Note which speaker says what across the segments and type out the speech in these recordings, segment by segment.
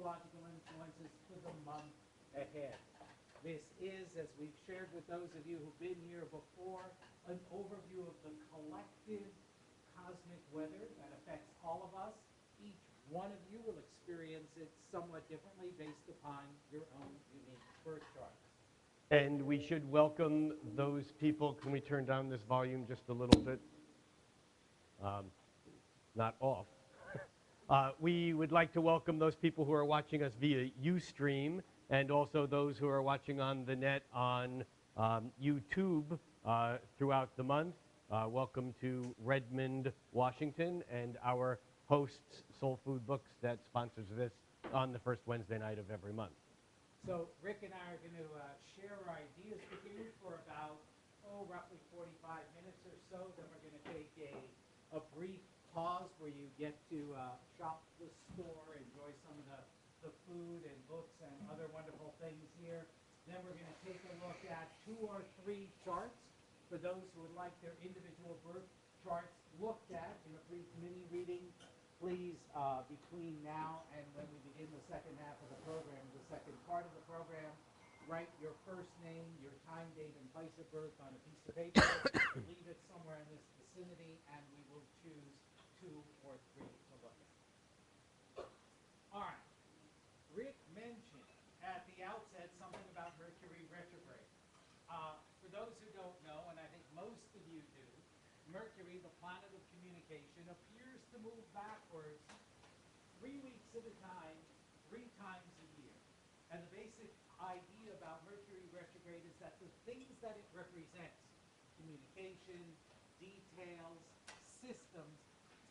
Speaker 1: astrological influences for the month ahead. This is, as we've shared with those of you who've been here before, an overview of the collective cosmic weather that affects all of us. Each one of you will experience it somewhat differently based upon your own unique birth chart.
Speaker 2: And we should welcome those people. Can we turn down this volume just a little bit? Not off. We would like to welcome those people who are watching us via Ustream, and also those who are watching on the net on YouTube throughout the month. Welcome to Redmond, Washington, and our hosts, SoulFood Books, that sponsors this on the first Wednesday night of every month.
Speaker 1: So Rick and I are going to share our ideas with you for about, roughly 45 minutes or so. Then we're going to take a brief pause where you get to shop the store, enjoy some of the food and books and other wonderful things here. Then we're going to take a look at 2 or 3 charts for those who would like their individual birth charts looked at in a pre-committee reading. Please, between now and when we begin the second half of the program, the second part of the program, write your first name, your time, date, and place of birth on a piece of paper, leave it somewhere in this vicinity, and we will choose 2 or 3 to look at. All right. Rick mentioned at the outset something about Mercury retrograde. For those who don't know, and I think most of you do, Mercury, the planet of communication, appears to move backwards 3 weeks at a time, 3 times a year. And the basic idea about Mercury retrograde is that the things that it represents, communication, details, systems,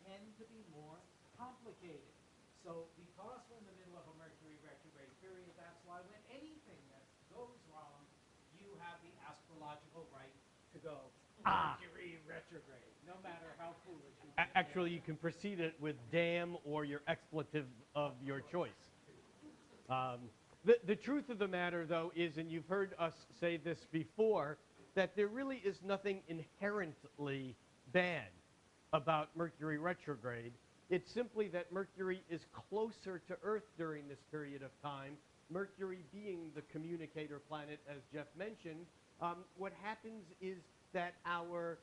Speaker 1: tend to be more complicated. So because we're in the middle of a Mercury retrograde period, that's why when anything that goes wrong, you have the astrological right to go Mercury retrograde, no matter how foolish you think.
Speaker 2: Actually, you can precede it with damn or your expletive of your choice. The truth of the matter, though, is, and you've heard us say this before, that there really is nothing inherently bad about Mercury retrograde. It's simply that Mercury is closer to Earth during this period of time. Mercury being the communicator planet, as Jeff mentioned, what happens is that our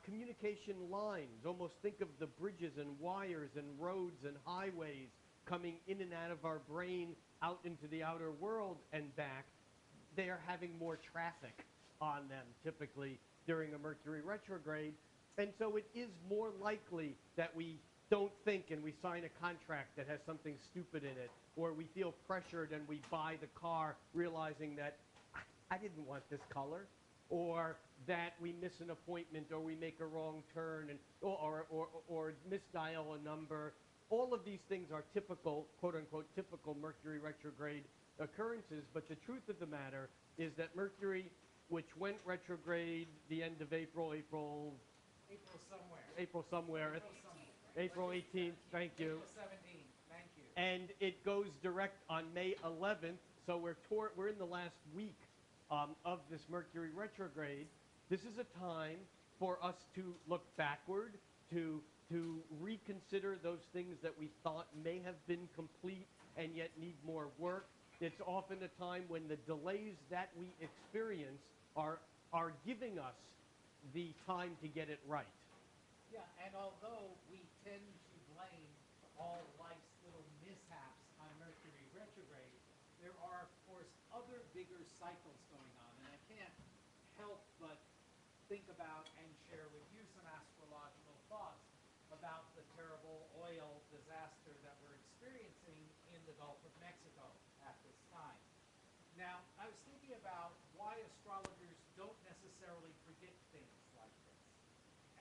Speaker 2: communication lines, almost think of the bridges and wires and roads and highways coming in and out of our brain out into the outer world and back, they are having more traffic on them typically during a Mercury retrograde. And so it is more likely that we don't think and we sign a contract that has something stupid in it, or we feel pressured and we buy the car realizing that I didn't want this color, or that we miss an appointment, or we make a wrong turn, and or misdial a number. All of these things are typical, quote-unquote, typical Mercury retrograde occurrences, but the truth of the matter is that Mercury, which went retrograde the end of April somewhere, April 18th, thank you.
Speaker 1: April 17th, thank you.
Speaker 2: And it goes direct on May 11th, so we're in the last week of this Mercury retrograde. This is a time for us to look backward, to reconsider those things that we thought may have been complete and yet need more work. It's often a time when the delays that we experience are giving us the time to get it right.
Speaker 1: Yeah, and although we tend to blame all life's little mishaps on Mercury retrograde, there are, of course, other bigger cycles going on. And I can't help but think about and share with you some astrological thoughts about the terrible oil disaster that we're experiencing in the Gulf of Mexico at this time. Now, I was thinking about why astrologers don't necessarily predict things like this.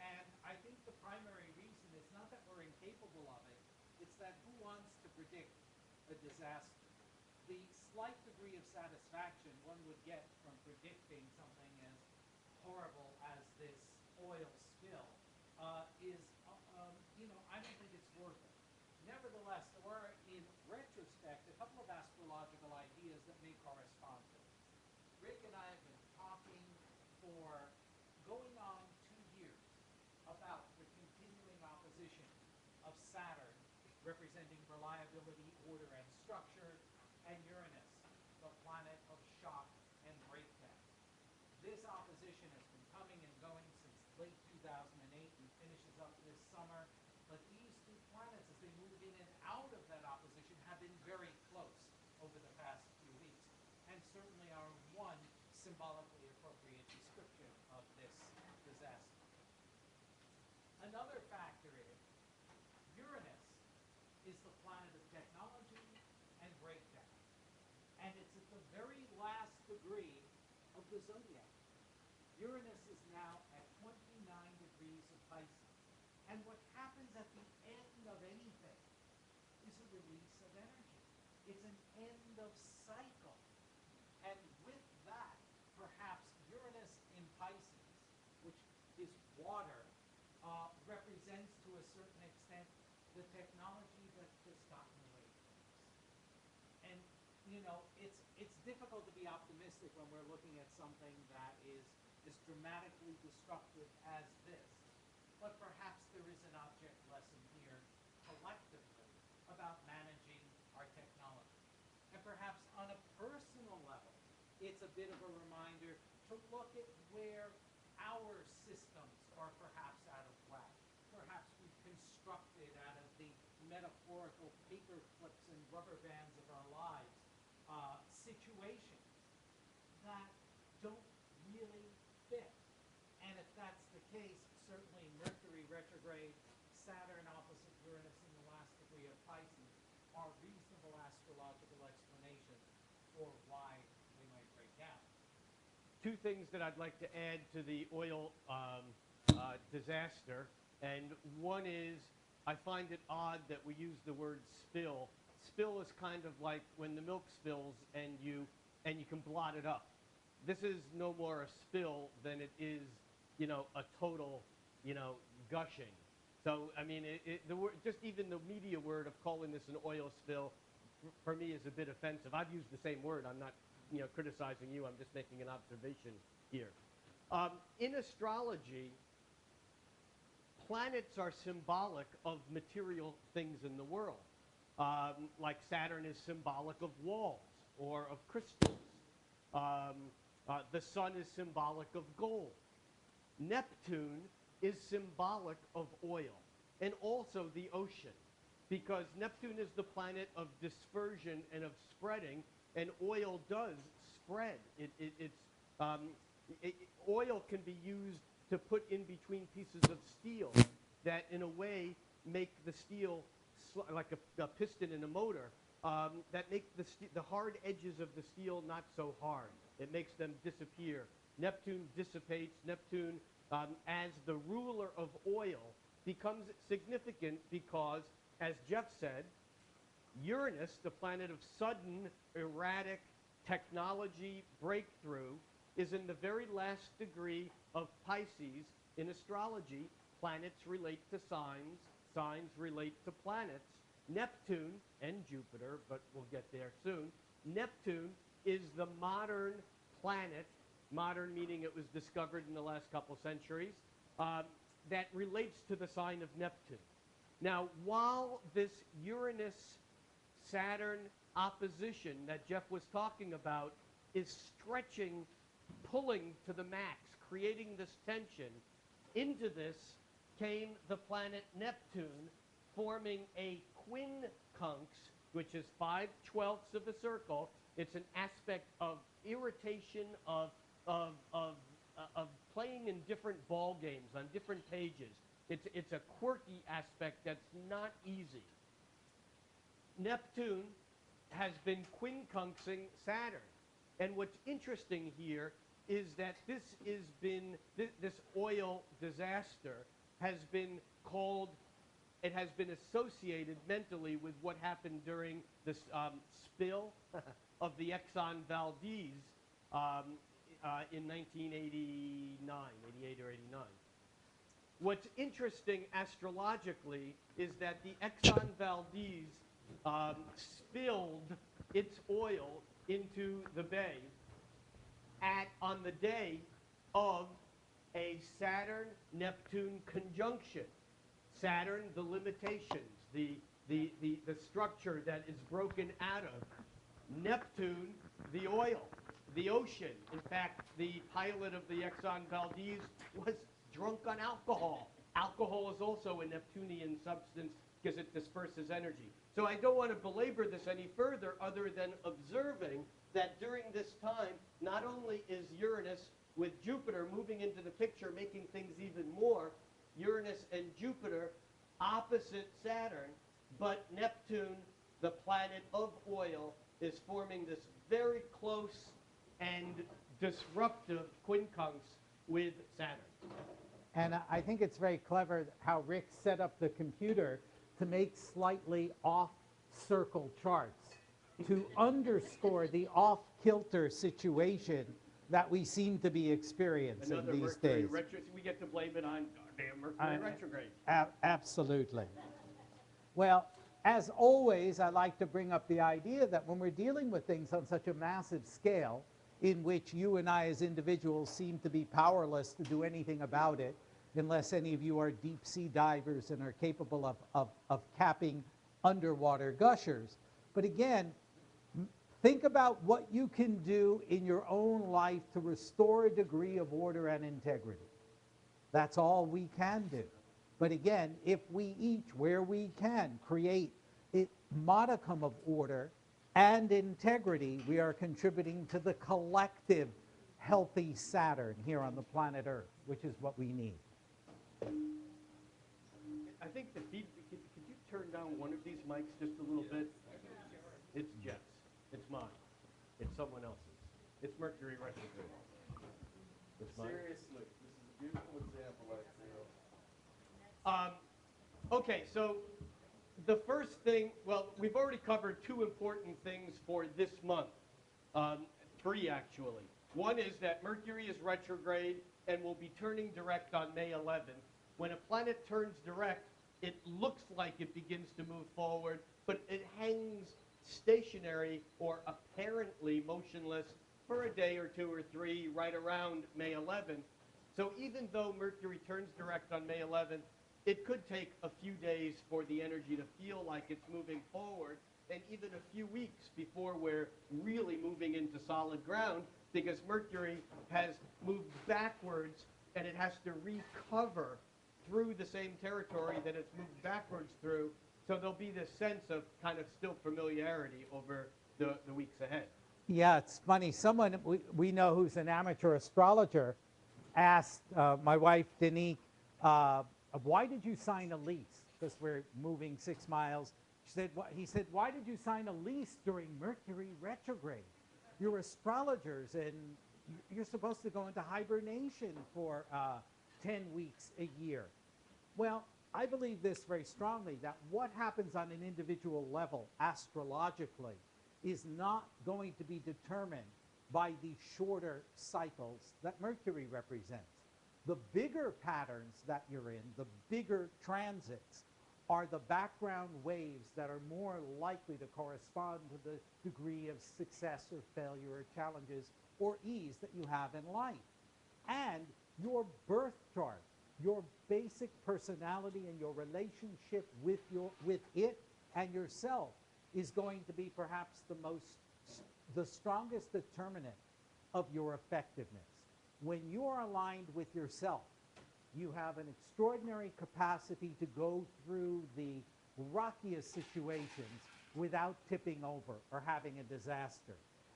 Speaker 1: And I think the primary reason is not that we're incapable of it, it's that who wants to predict a disaster? The slight degree of satisfaction one would get from predicting something as horrible as this oil spill is, I don't think it's worth it. Nevertheless, there are, in retrospect, a couple of astrological ideas that may correspond to this. Rick and I have been talking for going on 2 years about the continuing opposition of Saturn, representing reliability, order, and structure, and Uranus, the planet of shock and breakdown. This opposition has been coming and going since late 2008 and finishes up this summer. But these two planets, as they move in and out of that opposition, have been very close over the past few weeks, and certainly are one symbolically appropriate description of this disaster. Another factor is Uranus is the planet of technology and breakdown, and it's at the very last degree of the zodiac. Uranus is now at 29 degrees of Pisces, and what happens at the end of anything is a release of energy. It's an end of cycle. And with that, perhaps Uranus in Pisces, which is water, represents to a certain extent the technology that's just gotten away from us. And, it's difficult to be optimistic when we're looking at something that is as dramatically destructive as this. But perhaps there is an object lesson here collectively about managing our technology. And perhaps on a personal level, it's a bit of a reminder to look at where our systems are perhaps out of whack. Perhaps we've constructed out of the metaphorical paper clips and rubber bands of our lives situations that don't really fit. And if that's the case, certainly Mercury retrograde, Saturn opposite Uranus in the last degree of Pisces are reasonable astrological explanations for why we might break down.
Speaker 2: Two things that I'd like to add to the oil disaster, and one is I find it odd that we use the word spill. Spill is kind of like when the milk spills and you can blot it up. This is no more a spill than it is, a total, gushing. So, I mean, the word, just even the media word of calling this an oil spill, for me, is a bit offensive. I've used the same word. I'm not, criticizing you. I'm just making an observation here. In astrology, planets are symbolic of material things in the world. Like Saturn is symbolic of walls or of crystals. The sun is symbolic of gold. Neptune is symbolic of oil and also the ocean, because Neptune is the planet of dispersion and of spreading, and oil does spread. Oil can be used to put in between pieces of steel that in a way make the steel like a piston in a motor, that make the hard edges of the steel not so hard. It makes them disappear. Neptune dissipates. Neptune, as the ruler of oil, becomes significant because, as Jeff said, Uranus, the planet of sudden, erratic technology breakthrough, is in the very last degree of Pisces. In astrology, planets relate to signs, signs relate to planets. Neptune and Jupiter, but we'll get there soon. Neptune is the modern planet, modern meaning it was discovered in the last couple centuries, that relates to the sign of Neptune. Now, while this Uranus-Saturn opposition that Jeff was talking about is stretching, pulling to the max, creating this tension, into this came the planet Neptune, forming a quincunx, which is 5/12 of a circle. It's an aspect of irritation, of playing in different ball games on different pages. It's a quirky aspect that's not easy. Neptune has been quincunxing Saturn. And what's interesting here is that this oil disaster has been called, it has been associated mentally with what happened during this spill of the Exxon Valdez in 1989, 88 or 89. What's interesting astrologically is that the Exxon Valdez spilled its oil into the bay on the day of a Saturn-Neptune conjunction. Saturn, the limitations, the structure that is broken out of. Neptune, the oil, the ocean. In fact, the pilot of the Exxon Valdez was drunk on alcohol. Alcohol is also a Neptunian substance because it disperses energy. So I don't want to belabor this any further other than observing that during this time, not only is Uranus with Jupiter moving into the picture, making things even more, Uranus and Jupiter opposite Saturn, but Neptune, the planet of oil, is forming this very close and disruptive quincunx with Saturn.
Speaker 1: And I think it's very clever how Rick set up the computer to make slightly off-circle charts to underscore the off-kilter situation that we seem to be experiencing
Speaker 2: Another
Speaker 1: these
Speaker 2: Mercury
Speaker 1: days.
Speaker 2: We get to blame it on damn Mercury retrograde.
Speaker 1: Absolutely. Well, as always, I like to bring up the idea that when we're dealing with things on such a massive scale, in which you and I as individuals seem to be powerless to do anything about it, unless any of you are deep sea divers and are capable of capping underwater gushers. But again, think about what you can do in your own life to restore a degree of order and integrity. That's all we can do. But again, if we each, where we can, create a modicum of order and integrity, we are contributing to the collective healthy Saturn here on the planet Earth, which is what we need.
Speaker 2: I think the feed, could you turn down one of these mics just a little bit? It's Jeff's. It's mine. It's someone else's. It's Mercury retrograde. It's mine.
Speaker 3: Seriously, this is a beautiful example right there.
Speaker 2: Okay, so the first thing, well, we've already covered two important things for this month. Three, actually. One is that Mercury is retrograde and will be turning direct on May 11th. When a planet turns direct, it looks like it begins to move forward, but it hangs stationary or apparently motionless for a day or two or three right around May 11th. So even though Mercury turns direct on May 11th, it could take a few days for the energy to feel like it's moving forward, and even a few weeks before we're really moving into solid ground, because Mercury has moved backwards and it has to recover through the same territory that it's moved backwards through. So there'll be this sense of kind of still familiarity over the weeks ahead.
Speaker 1: Yeah, it's funny. Someone we know who's an amateur astrologer asked my wife, Denique, why did you sign a lease? Because we're moving 6 miles. He said, why did you sign a lease during Mercury retrograde? You're astrologers, and you're supposed to go into hibernation for 10 weeks a year. Well, I believe this very strongly, that what happens on an individual level astrologically is not going to be determined by the shorter cycles that Mercury represents. The bigger patterns that you're in, the bigger transits, are the background waves that are more likely to correspond to the degree of success or failure or challenges or ease that you have in life. And your birth chart, your basic personality and your relationship with it and yourself is going to be perhaps the strongest determinant of your effectiveness. When you are aligned with yourself, you have an extraordinary capacity to go through the rockiest situations without tipping over or having a disaster.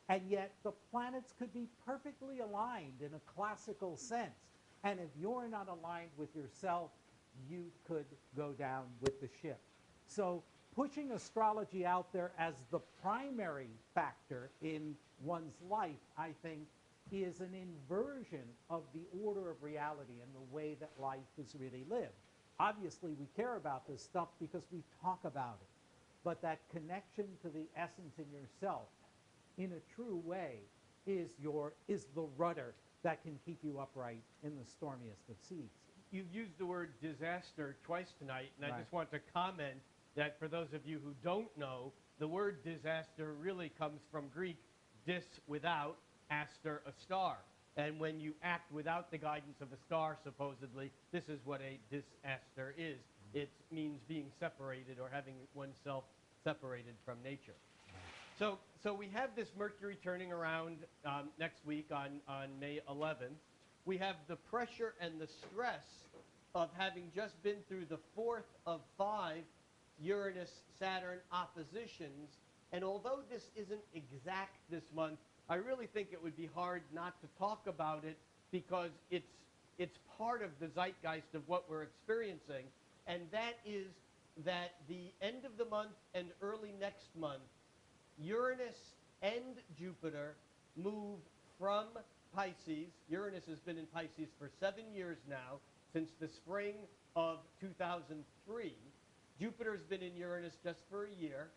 Speaker 1: And yet the planets could be perfectly aligned in a classical sense. And if you're not aligned with yourself, you could go down with the ship. So pushing astrology out there as the primary factor in one's life, I think, is an inversion of the order of reality and the way that life is really lived. Obviously, we care about this stuff because we talk about it. But that connection to the essence in yourself, in a true way, is the rudder that can keep you upright in the stormiest of seas.
Speaker 2: You've used the word disaster twice tonight, and
Speaker 1: Right.
Speaker 2: I just want to comment that for those of you who don't know, the word disaster really comes from Greek, dis, without, aster, a star. And when you act without the guidance of a star, supposedly, this is what a disaster is. It means being separated or having oneself separated from nature. So we have this Mercury turning around next week on May 11th. We have the pressure and the stress of having just been through the fourth of 5 Uranus-Saturn oppositions. And although this isn't exact this month, I really think it would be hard not to talk about it because it's part of the zeitgeist of what we're experiencing. And that is that the end of the month and early next month, Uranus and Jupiter move from Pisces. Uranus has been in Pisces for 7 years now, since the spring of 2003. Jupiter's been in Uranus just for a year.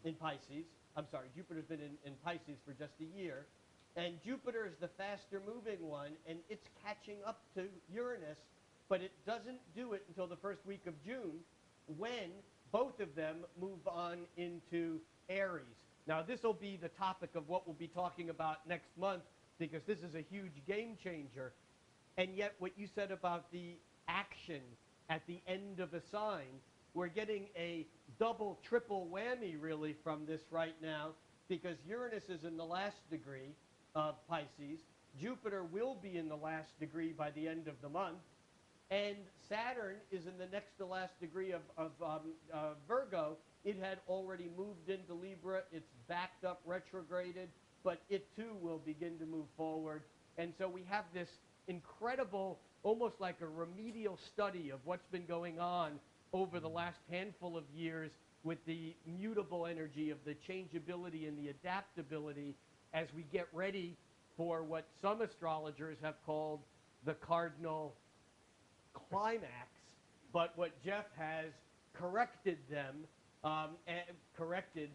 Speaker 2: In Pisces. I'm sorry, Jupiter's been in Pisces for just a year. And Jupiter is the faster moving one, and it's catching up to Uranus, but it doesn't do it until the first week of June, when both of them move on into Aries. Now, this will be the topic of what we'll be talking about next month, because this is a huge game changer. And yet, what you said about the action at the end of a sign, we're getting a double, triple whammy, really, from this right now, because Uranus is in the last degree of Pisces. Jupiter will be in the last degree by the end of the month. And Saturn is in the next to last degree of Virgo. It had already moved into Libra. It's backed up, retrograded, but it too will begin to move forward. And so we have this incredible, almost like a remedial study of what's been going on over the last handful of years with the mutable energy of the changeability and the adaptability as we get ready for what some astrologers have called the cardinal climax, but what Jeff has corrected them,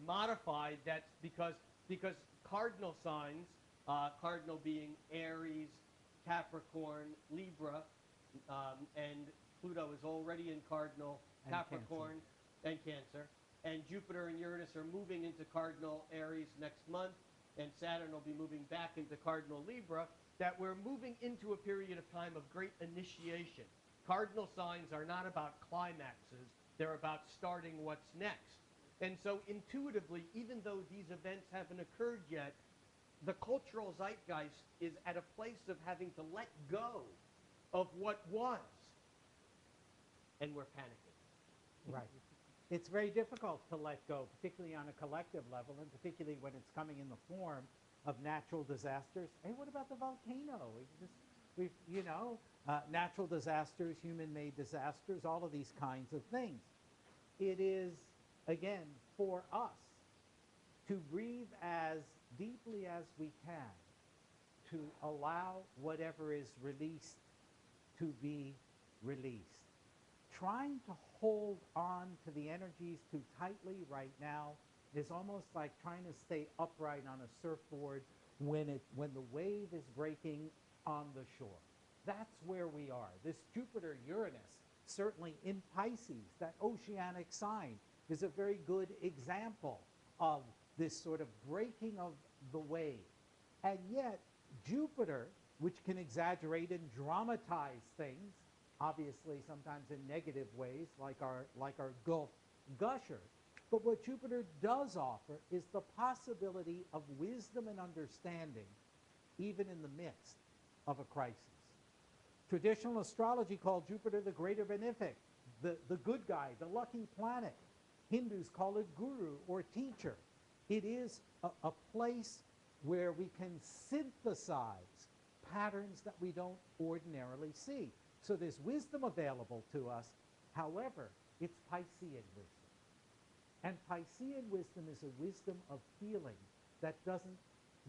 Speaker 2: modified, that's because cardinal signs, cardinal being Aries, Capricorn, Libra, and Pluto is already in cardinal Capricorn and Cancer, and Jupiter and Uranus are moving into cardinal Aries next month, and Saturn will be moving back into cardinal Libra, that we're moving into a period of time of great initiation. Cardinal signs are not about climaxes, they're about starting what's next. And so intuitively, even though these events haven't occurred yet, the cultural zeitgeist is at a place of having to let go of what was. And we're panicking.
Speaker 1: Right. It's very difficult to let go, particularly on a collective level, and particularly when it's coming in the form of natural disasters. Hey, what about the volcano? Natural disasters, human-made disasters, all of these kinds of things. It is, again, for us to breathe as deeply as we can, to allow whatever is released to be released. Trying to hold on to the energies too tightly right now is almost like trying to stay upright on a surfboard when the wave is breaking on the shore. That's where we are. This Jupiter-Uranus, certainly in Pisces, that oceanic sign, is a very good example of this sort of breaking of the wave. And yet, Jupiter, which can exaggerate and dramatize things, obviously sometimes in negative ways, like our Gulf gusher, but what Jupiter does offer is the possibility of wisdom and understanding, even in the midst of a crisis. Traditional astrology called Jupiter the greater benefic, the good guy, the lucky planet. Hindus call it guru or teacher. It is a place where we can synthesize patterns that we don't ordinarily see. So there's wisdom available to us. However, it's Piscean wisdom. And Piscean wisdom is a wisdom of feeling that doesn't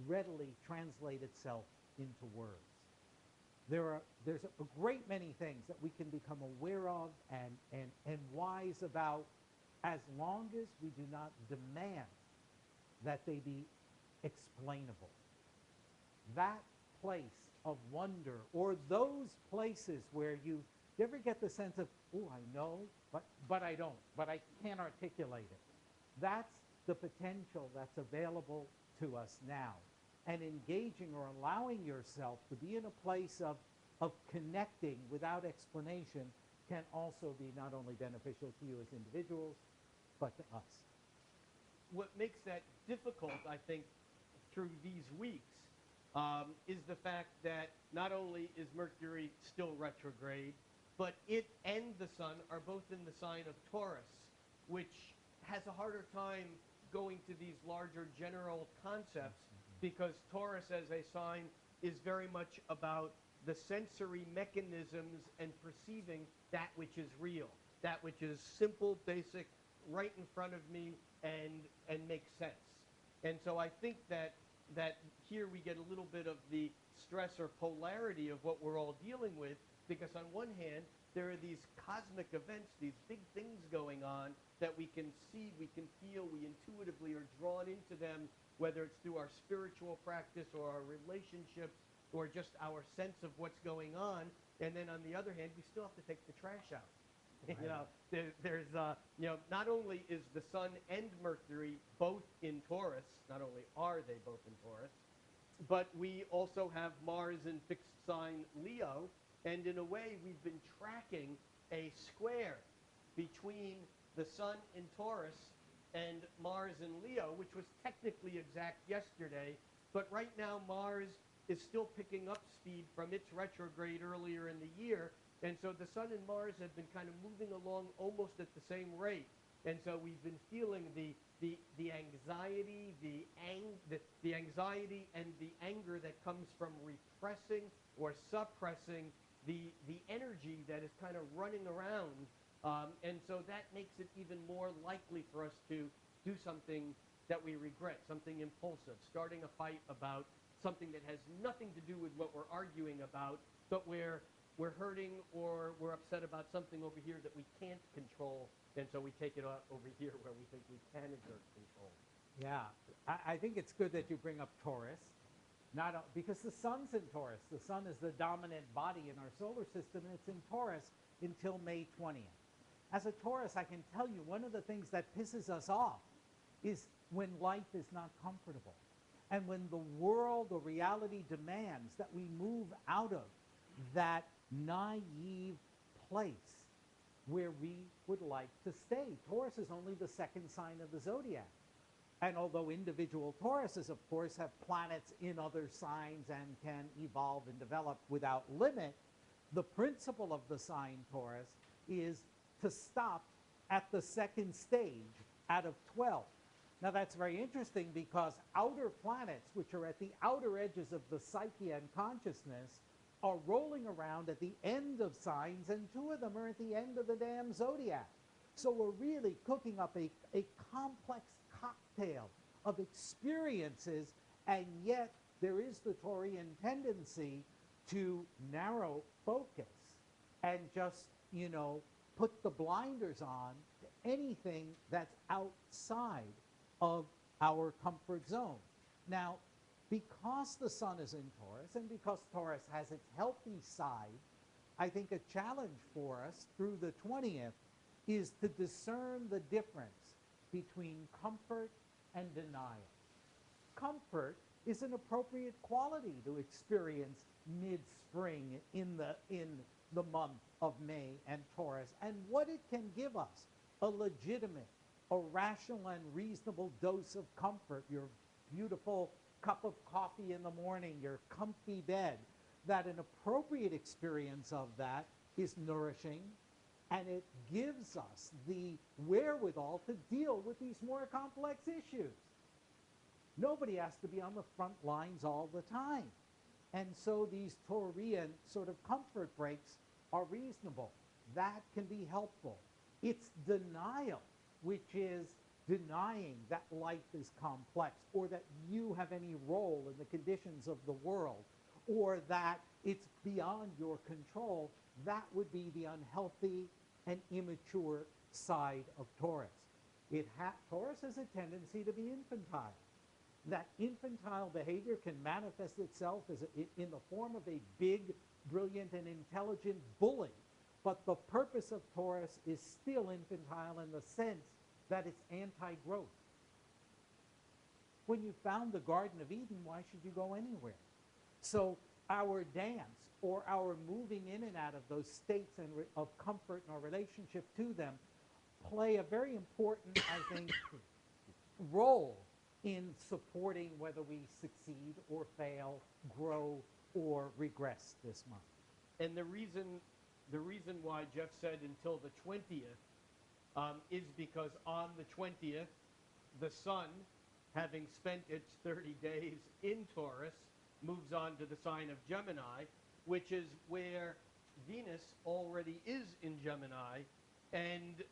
Speaker 1: readily translate itself into words. There's a great many things that we can become aware of and wise about, as long as we do not demand that they be explainable. That place of wonder, or those places where you ever get the sense of, oh, I know, but I don't, but I can't articulate it. That's the potential that's available to us now. And engaging or allowing yourself to be in a place of connecting without explanation can also be not only beneficial to you as individuals, but to us.
Speaker 2: what makes that difficult, I think, through these weeks is the fact that not only is Mercury still retrograde, but it and the sun are both in the sign of Taurus, which has a harder time going to these larger general concepts because Taurus as a sign is very much about the sensory mechanisms and perceiving that which is real, that which is simple, basic, right in front of me and makes sense. And so I think that here we get a little bit of the stress or polarity of what we're all dealing with, because on one hand, there are these cosmic events, these big things going on that we can see, we can feel, we intuitively are drawn into them, whether it's through our spiritual practice or our relationships or just our sense of what's going on. And then on the other hand, we still have to take the trash out.
Speaker 1: Right.
Speaker 2: You know, there's not only is the sun and Mercury both in Taurus, not only are they both in Taurus, but we also have Mars in fixed sign Leo, and in a way we've been tracking a square between the sun in Taurus and Mars in Leo, which was technically exact yesterday, but right now Mars is still picking up speed from its retrograde earlier in the year. And so the sun and Mars have been kind of moving along almost at the same rate. And so we've been feeling the anxiety, the anxiety and the anger that comes from repressing or suppressing the energy that is kind of running around. And so that makes it even more likely for us to do something that we regret, something impulsive, starting a fight about something that has nothing to do with what we're arguing about, but we're hurting or we're upset about something over here that we can't control, and so we take it out over here where we think we can exert control.
Speaker 1: Yeah, I think it's good that you bring up Taurus, because the sun's in Taurus. The sun is the dominant body in our solar system, and it's in Taurus until May 20th. As a Taurus, I can tell you one of the things that pisses us off is when life is not comfortable, and when the world or reality demands that we move out of that naive place where we would like to stay. Taurus is only the second sign of the zodiac. And although individual Tauruses, of course, have planets in other signs and can evolve and develop without limit, the principle of the sign Taurus is to stop at the second stage out of 12. Now that's very interesting because outer planets, which are at the outer edges of the psyche and consciousness, are rolling around at the end of signs, and two of them are at the end of the damn zodiac. So we're really cooking up a complex cocktail of experiences, and yet there is the Taurian tendency to narrow focus and just, put the blinders on to anything that's outside of our comfort zone. Now, because the sun is in Taurus and because Taurus has its healthy side, I think a challenge for us through the 20th is to discern the difference between comfort and denial. Comfort is an appropriate quality to experience mid-spring in the month of May and Taurus, and what it can give us, a legitimate, a rational and reasonable dose of comfort, your beautiful cup of coffee in the morning, your comfy bed, that an appropriate experience of that is nourishing, and it gives us the wherewithal to deal with these more complex issues. Nobody has to be on the front lines all the time. And so these Taurian sort of comfort breaks are reasonable. That can be helpful. It's denial, which is denying that life is complex, or that you have any role in the conditions of the world, or that it's beyond your control. That would be the unhealthy and immature side of Taurus. Taurus has a tendency to be infantile. That infantile behavior can manifest itself in the form of a big, brilliant, and intelligent bully. But the purpose of Taurus is still infantile in the sense that it's anti-growth. When you found the Garden of Eden, why should you go anywhere? So our dance, or our moving in and out of those states of comfort and our relationship to them, play a very important, I think,
Speaker 4: role in supporting whether we succeed or fail, grow or regress this month.
Speaker 2: And the reason why Jeff said until the 20th is because on the 20th, the sun, having spent its 30 days in Taurus, moves on to the sign of Gemini, which is where Venus already is in Gemini, and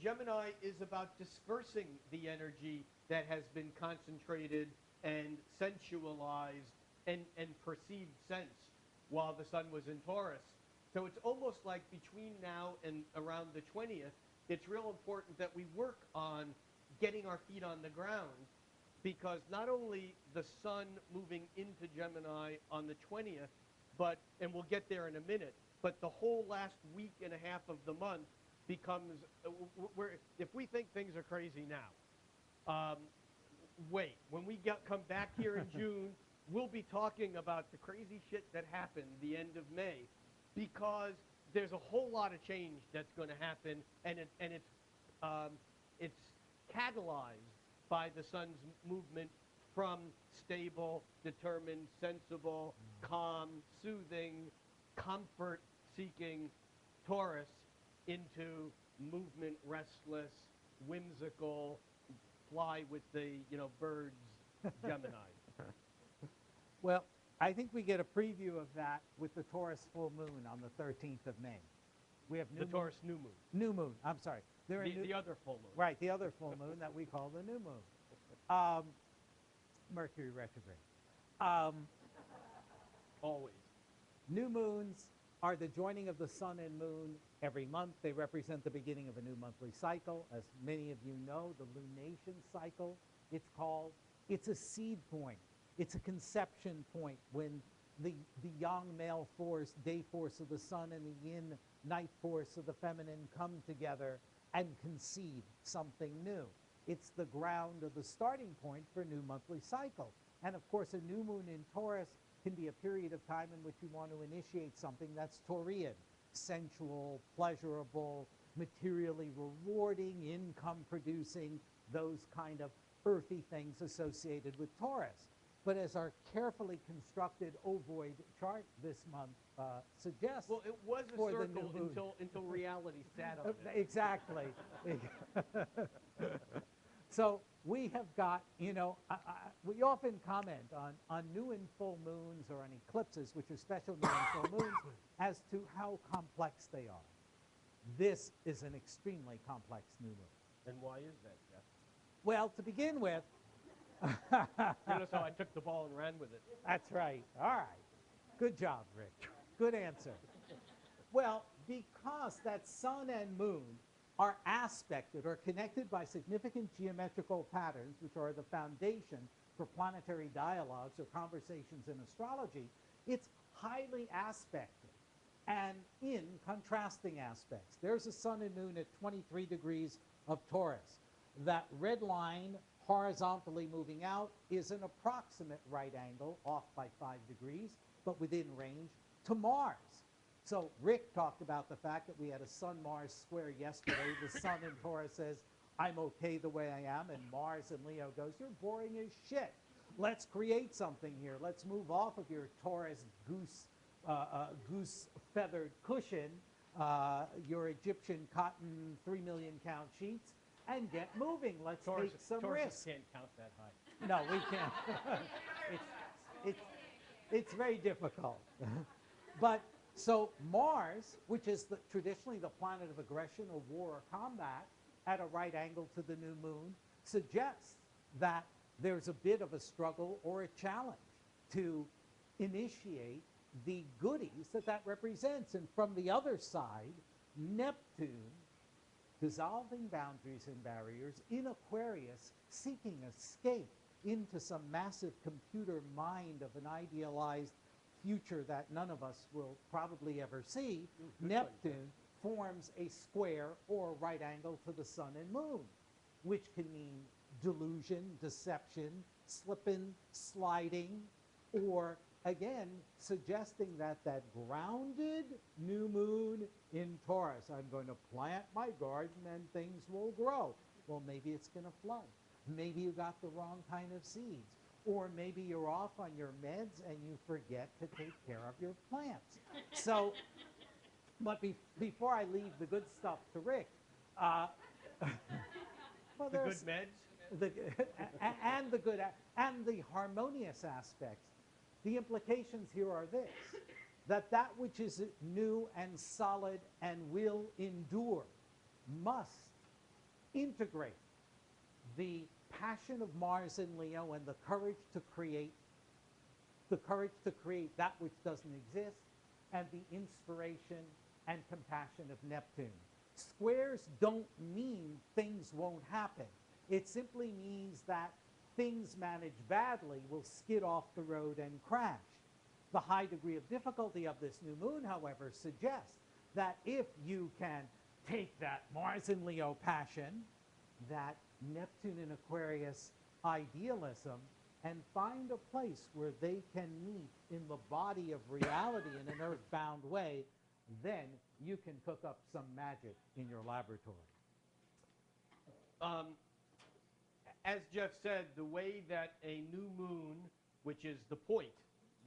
Speaker 2: Gemini is about dispersing the energy that has been concentrated and sensualized and perceived sense while the sun was in Taurus. So it's almost like between now and around the 20th, it's real important that we work on getting our feet on the ground, because not only the sun moving into Gemini on the 20th, and we'll get there in a minute, but the whole last week and a half of the month becomes, if we think things are crazy now, wait, when we come back here in June, we'll be talking about the crazy shit that happened the end of May, because there's a whole lot of change that's going to happen, and it's catalyzed by the sun's movement from stable, determined, sensible, calm, soothing, comfort-seeking Taurus into movement, restless, whimsical, fly with the birds, Gemini.
Speaker 4: Well, I think we get a preview of that with the Taurus full moon on the 13th of May. We have
Speaker 2: The Taurus new moon.
Speaker 4: New moon, I'm sorry.
Speaker 2: The other full moon.
Speaker 4: Right, the other full moon that we call the new moon. Mercury retrograde.
Speaker 2: Always.
Speaker 4: New moons are the joining of the sun and moon every month. They represent the beginning of a new monthly cycle. As many of you know, the lunation cycle, it's called. It's a seed point. It's a conception point when the yang male force, day force of the sun, and the yin night force of the feminine come together and conceive something new. It's the ground or the starting point for a new monthly cycle. And of course, a new moon in Taurus can be a period of time in which you want to initiate something that's Taurian, sensual, pleasurable, materially rewarding, income producing, those kind of earthy things associated with Taurus. But as our carefully constructed ovoid chart this month suggests,
Speaker 2: well, it was a
Speaker 4: for the
Speaker 2: circle
Speaker 4: new moon.
Speaker 2: until reality sat on it.
Speaker 4: Exactly. So we have got, we often comment on new and full moons or on eclipses, which are special new and full moons, as to how complex they are. This is an extremely complex new moon.
Speaker 2: And why is that, Jeff?
Speaker 4: Well, to begin with,
Speaker 2: Notice how I took the ball and ran with it.
Speaker 4: that's right. All right. Good job, Rick. Good answer. Well, because that sun and moon are aspected or connected by significant geometrical patterns, which are the foundation for planetary dialogues or conversations in astrology, it's highly aspected and in contrasting aspects. There's a sun and moon at 23 degrees of Taurus. That red line horizontally moving out is an approximate right angle, off by 5 degrees, but within range, to Mars. So Rick talked about the fact that we had a Sun-Mars square yesterday. The sun in Taurus says, I'm okay the way I am, and Mars in Leo goes, you're boring as shit. Let's create something here. Let's move off of your Taurus goose feathered cushion, your Egyptian cotton 3 million count sheets, and get moving. Let's take some risks.
Speaker 2: Can't count that high.
Speaker 4: No, we can't. It's very difficult. But so Mars, which is traditionally the planet of aggression or war or combat, at a right angle to the new moon, suggests that there's a bit of a struggle or a challenge to initiate the goodies that represents. And from the other side, Neptune, dissolving boundaries and barriers in Aquarius, seeking escape into some massive computer mind of an idealized future that none of us will probably ever see. Neptune forms a square or right angle to the sun and moon, which can mean delusion, deception, slipping, sliding, or again, suggesting that grounded new moon in Taurus, I'm going to plant my garden and things will grow. Well, maybe it's going to flood. maybe you got the wrong kind of seeds, or maybe you're off on your meds and you forget to take care of your plants. So, but before I leave the good stuff to Rick, well,
Speaker 2: The good
Speaker 4: there's
Speaker 2: meds?
Speaker 4: the, and the good and the harmonious aspects. The implications here are this: that which is new and solid and will endure must integrate the passion of Mars in Leo and the courage to create that which doesn't exist, and the inspiration and compassion of Neptune. Squares don't mean things won't happen. It simply means that things managed badly will skid off the road and crash. The high degree of difficulty of this new moon, however, suggests that if you can take that Mars in Leo passion, that Neptune in Aquarius idealism, and find a place where they can meet in the body of reality in an earthbound way, then you can cook up some magic in your laboratory.
Speaker 2: As Jeff said, the way that a new moon, which is the point,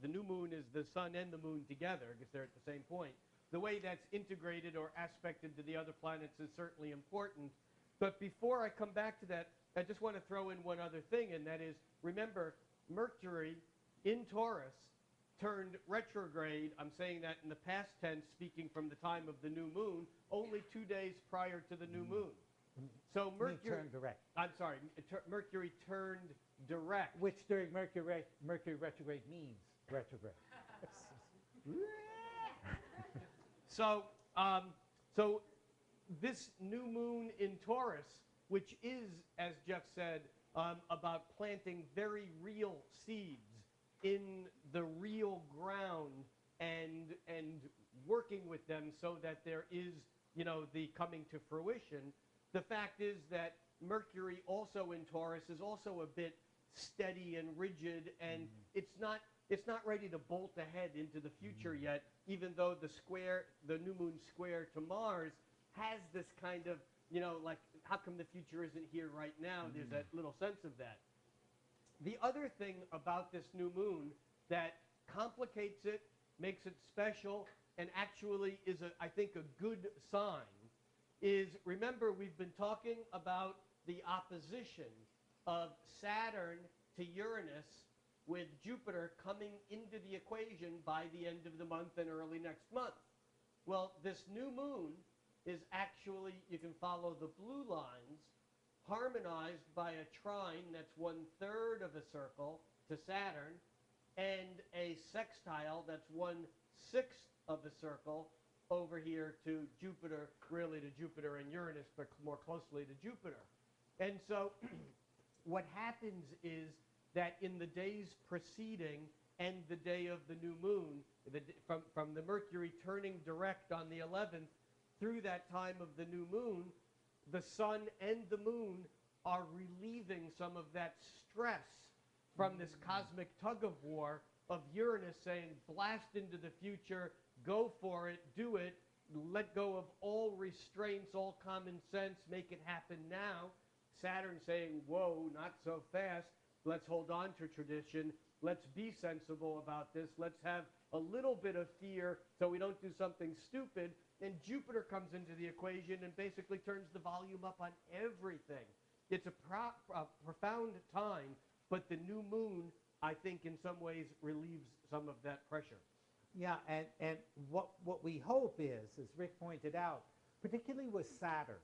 Speaker 2: the new moon is the sun and the moon together because they're at the same point, the way that's integrated or aspected to the other planets is certainly important. But before I come back to that, I just want to throw in one other thing, and that is, remember, Mercury in Taurus turned retrograde. I'm saying that in the past tense, speaking from the time of the new moon, only 2 days prior to the new moon. So Mercury
Speaker 4: turned direct.
Speaker 2: I'm sorry, Mercury turned direct.
Speaker 4: Which during Mercury retrograde means retrograde.
Speaker 2: So, so this new moon in Taurus, which is, as Jeff said, about planting very real seeds in the real ground and working with them so that there is, the coming to fruition. The fact is that Mercury also in Taurus is also a bit steady and rigid, and it's not ready to bolt ahead into the future yet, even though the new moon square to Mars has this kind of, like, how come the future isn't here right now? There's that little sense of that. The other thing about this new moon that complicates it, makes it special, and actually is, I think, a good sign, is, remember, we've been talking about the opposition of Saturn to Uranus, with Jupiter coming into the equation by the end of the month and early next month. Well, this new moon is actually, you can follow the blue lines, harmonized by a trine that's 1/3 of a circle to Saturn, and a sextile that's 1/6 of a circle over here to Jupiter, really to Jupiter and Uranus, but more closely to Jupiter. And so what happens is that in the days preceding and the day of the new moon, from the Mercury turning direct on the 11th through that time of the new moon, the sun and the moon are relieving some of that stress from this cosmic tug of war of Uranus saying, blast into the future, go for it, do it, let go of all restraints, all common sense, make it happen now. Saturn saying, whoa, not so fast, let's hold on to tradition, let's be sensible about this, let's have a little bit of fear so we don't do something stupid. And Jupiter comes into the equation and basically turns the volume up on everything. It's a profound time, but the new moon, I think, in some ways relieves some of that pressure.
Speaker 4: Yeah, and what we hope is, as Rick pointed out, particularly with Saturn,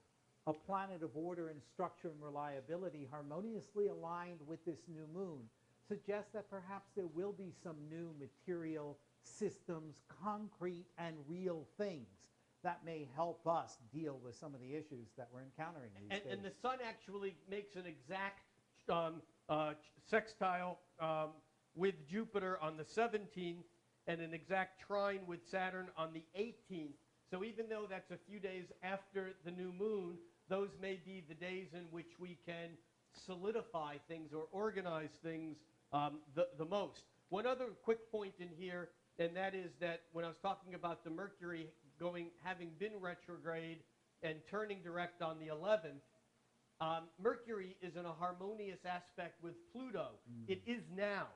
Speaker 4: a planet of order and structure and reliability harmoniously aligned with this new moon, suggests that perhaps there will be some new material systems, concrete and real things that may help us deal with some of the issues that we're encountering these days.
Speaker 2: And the sun actually makes an exact sextile with Jupiter on the 17th and an exact trine with Saturn on the 18th. So even though that's a few days after the new moon, those may be the days in which we can solidify things or organize things the most. One other quick point in here, and that is that when I was talking about the Mercury having been retrograde and turning direct on the 11th, Mercury is in a harmonious aspect with Pluto. It is now.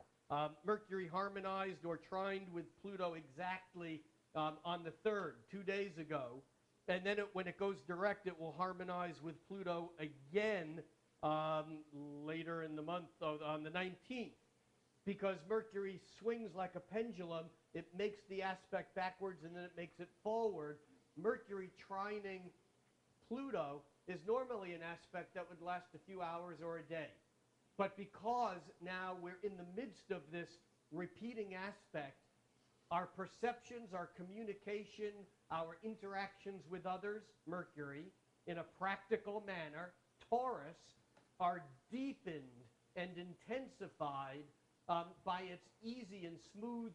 Speaker 2: Mercury harmonized or trined with Pluto exactly on the 3rd, 2 days ago. And then when it goes direct, it will harmonize with Pluto again later in the month, on the 19th. Because Mercury swings like a pendulum, it makes the aspect backwards and then it makes it forward. Mercury trining Pluto is normally an aspect that would last a few hours or a day. But because now we're in the midst of this repeating aspect, our perceptions, our communication, our interactions with others, Mercury, in a practical manner, Taurus, are deepened and intensified by its easy and smooth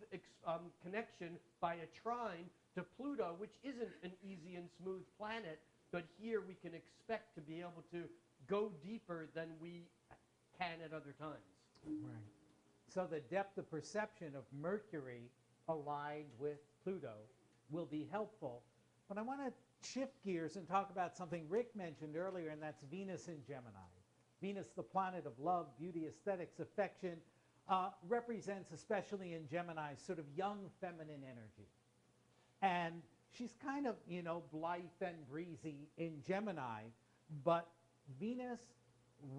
Speaker 2: connection by a trine to Pluto, which isn't an easy and smooth planet, but here we can expect to be able to go deeper than we can at other times.
Speaker 4: Right. So the depth of perception of Mercury aligned with Pluto will be helpful. But I want to shift gears and talk about something Rick mentioned earlier, and that's Venus in Gemini. Venus, the planet of love, beauty, aesthetics, affection, represents, especially in Gemini, sort of young feminine energy. And she's kind of, blithe and breezy in Gemini, but Venus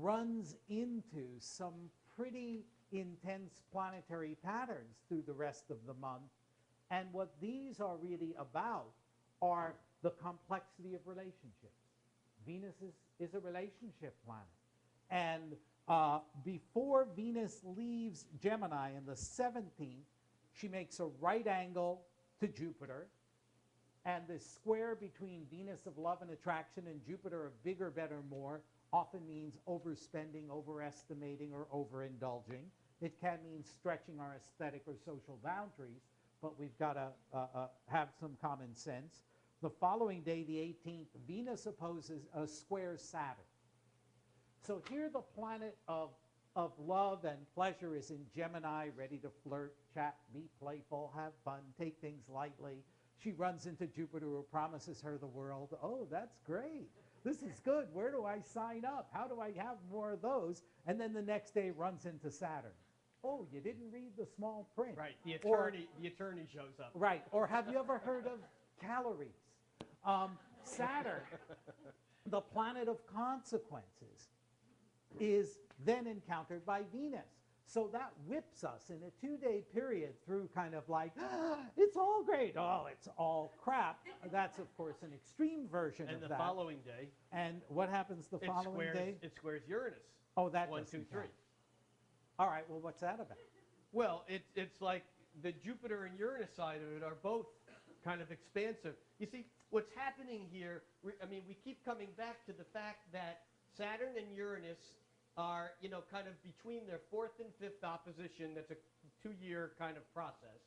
Speaker 4: runs into some pretty intense planetary patterns through the rest of the month. And what these are really about are the complexity of relationships. Venus is a relationship planet. And before Venus leaves Gemini in the 17th, she makes a right angle to Jupiter. And the square between Venus of love and attraction and Jupiter of bigger, better, more often means overspending, overestimating, or overindulging. It can mean stretching our aesthetic or social boundaries, but we've got to have some common sense. The following day, the 18th, Venus opposes a square Saturn. So here the planet of love and pleasure is in Gemini, ready to flirt, chat, be playful, have fun, take things lightly. She runs into Jupiter, who promises her the world. Oh, that's great. This is good. Where do I sign up? How do I have more of those? And then the next day runs into Saturn. Oh, you didn't read the small print.
Speaker 2: Right, the attorney shows up.
Speaker 4: Right, or have you ever heard of calories? Saturn, the planet of consequences, is then encountered by Venus. So that whips us in a 2-day period through kind of like, it's all great. Oh, it's all crap. That's, of course, an extreme version of that.
Speaker 2: And the following day.
Speaker 4: And what happens the following day?
Speaker 2: It squares Uranus.
Speaker 4: Oh, that
Speaker 2: 1,
Speaker 4: doesn't
Speaker 2: 2, 3.
Speaker 4: count. All right, well, what's that about?
Speaker 2: Well, it's like the Jupiter and Uranus side of it are both kind of expansive. You see, what's happening here, we keep coming back to the fact that Saturn and Uranus are, kind of between their 4th and 5th opposition. That's a 2-year kind of process.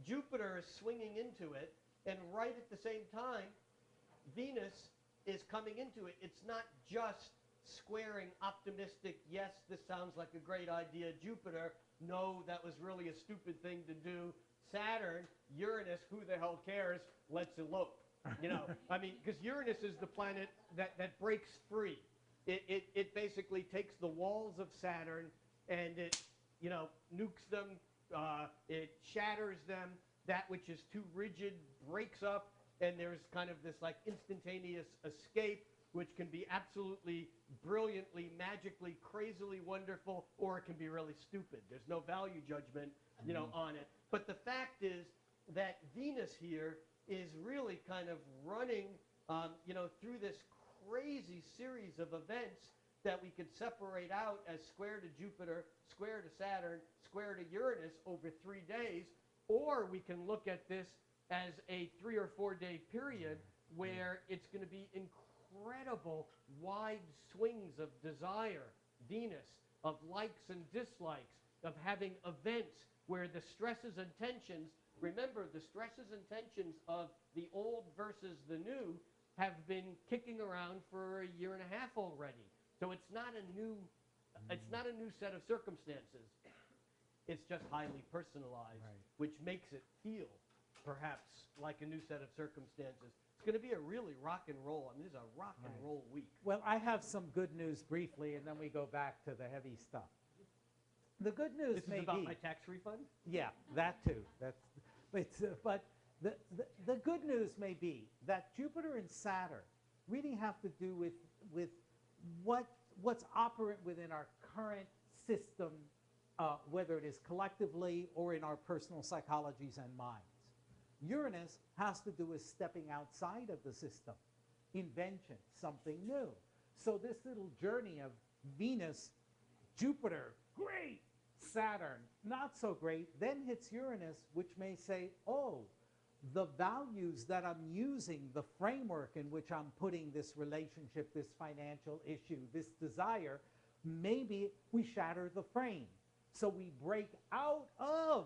Speaker 2: Jupiter is swinging into it, and right at the same time, Venus is coming into it. It's not just squaring optimistic, yes, this sounds like a great idea, Jupiter, no, that was really a stupid thing to do, Saturn, Uranus, who the hell cares, let's elope. Because Uranus is the planet that breaks free. It basically takes the walls of Saturn and it, nukes them, it shatters them. That which is too rigid breaks up, and there's kind of this like instantaneous escape, which can be absolutely brilliantly, magically, crazily wonderful, or it can be really stupid. There's no value judgment, on it. But the fact is that Venus here is really kind of running, through this crazy series of events that we could separate out as square to Jupiter, square to Saturn, square to Uranus over 3 days, or we can look at this as a 3 or 4 day period where it's going to be incredible wide swings of desire, Venus, of likes and dislikes, of having events where the stresses and tensions, remember the stresses and tensions of the old versus the new have been kicking around for 1.5 years already. So it's not a new set of circumstances. It's just highly personalized,
Speaker 4: Right.
Speaker 2: which makes it feel perhaps like a new set of circumstances. It's going to be a really rock and roll. I mean, this is a rock and
Speaker 4: Right.
Speaker 2: roll week.
Speaker 4: Well, I have some good news briefly, and then we go back to the heavy stuff. The good news
Speaker 2: This
Speaker 4: may
Speaker 2: is about
Speaker 4: be,
Speaker 2: my tax refund?
Speaker 4: yeah, that too. But the good news may be that Jupiter and Saturn really have to do with what's operant within our current system, whether it is collectively or in our personal psychologies and minds. Uranus has to do with stepping outside of the system, invention, something new. So this little journey of Venus, Jupiter, great, Saturn, not so great, then hits Uranus, which may say, oh, the values that I'm using, the framework in which I'm putting this relationship, this financial issue, this desire, maybe we shatter the frame. So we break out of,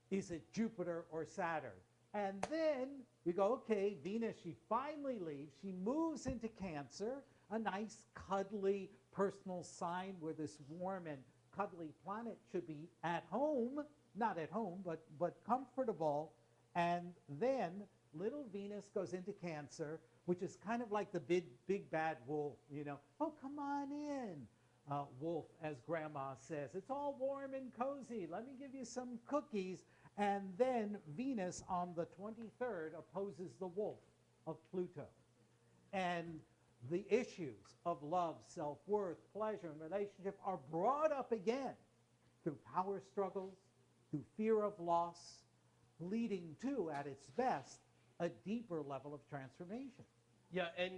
Speaker 4: is it Jupiter or Saturn? And then we go, okay, Venus, she finally leaves. She moves into Cancer, a nice, cuddly personal sign where this warm and cuddly planet should be at home, not at home, but comfortable. And then little Venus goes into Cancer, which is kind of like the big bad wolf, you know. Oh, come on in, wolf, as Grandma says. It's all warm and cozy. Let me give you some cookies. And then Venus on the 23rd opposes the wolf of Pluto. And the issues of love, self-worth, pleasure, and relationship are brought up again through power struggles, through fear of loss, leading to, at its best, a deeper level of transformation.
Speaker 2: Yeah, and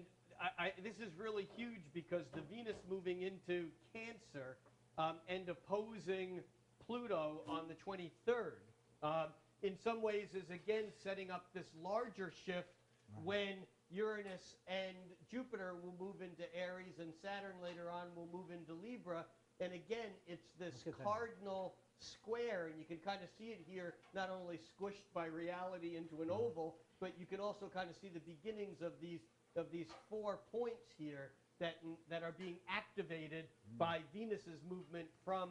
Speaker 2: this is really huge because the Venus moving into Cancer and opposing Pluto on the 23rd, in some ways is again setting up this larger shift when Uranus and Jupiter will move into Aries and Saturn later on will move into Libra. And again, it's this cardinal square, and you can kind of see it here, not only squished by reality into an oval, but you can also kind of see the beginnings of these 4 points here that are being activated by Venus's movement from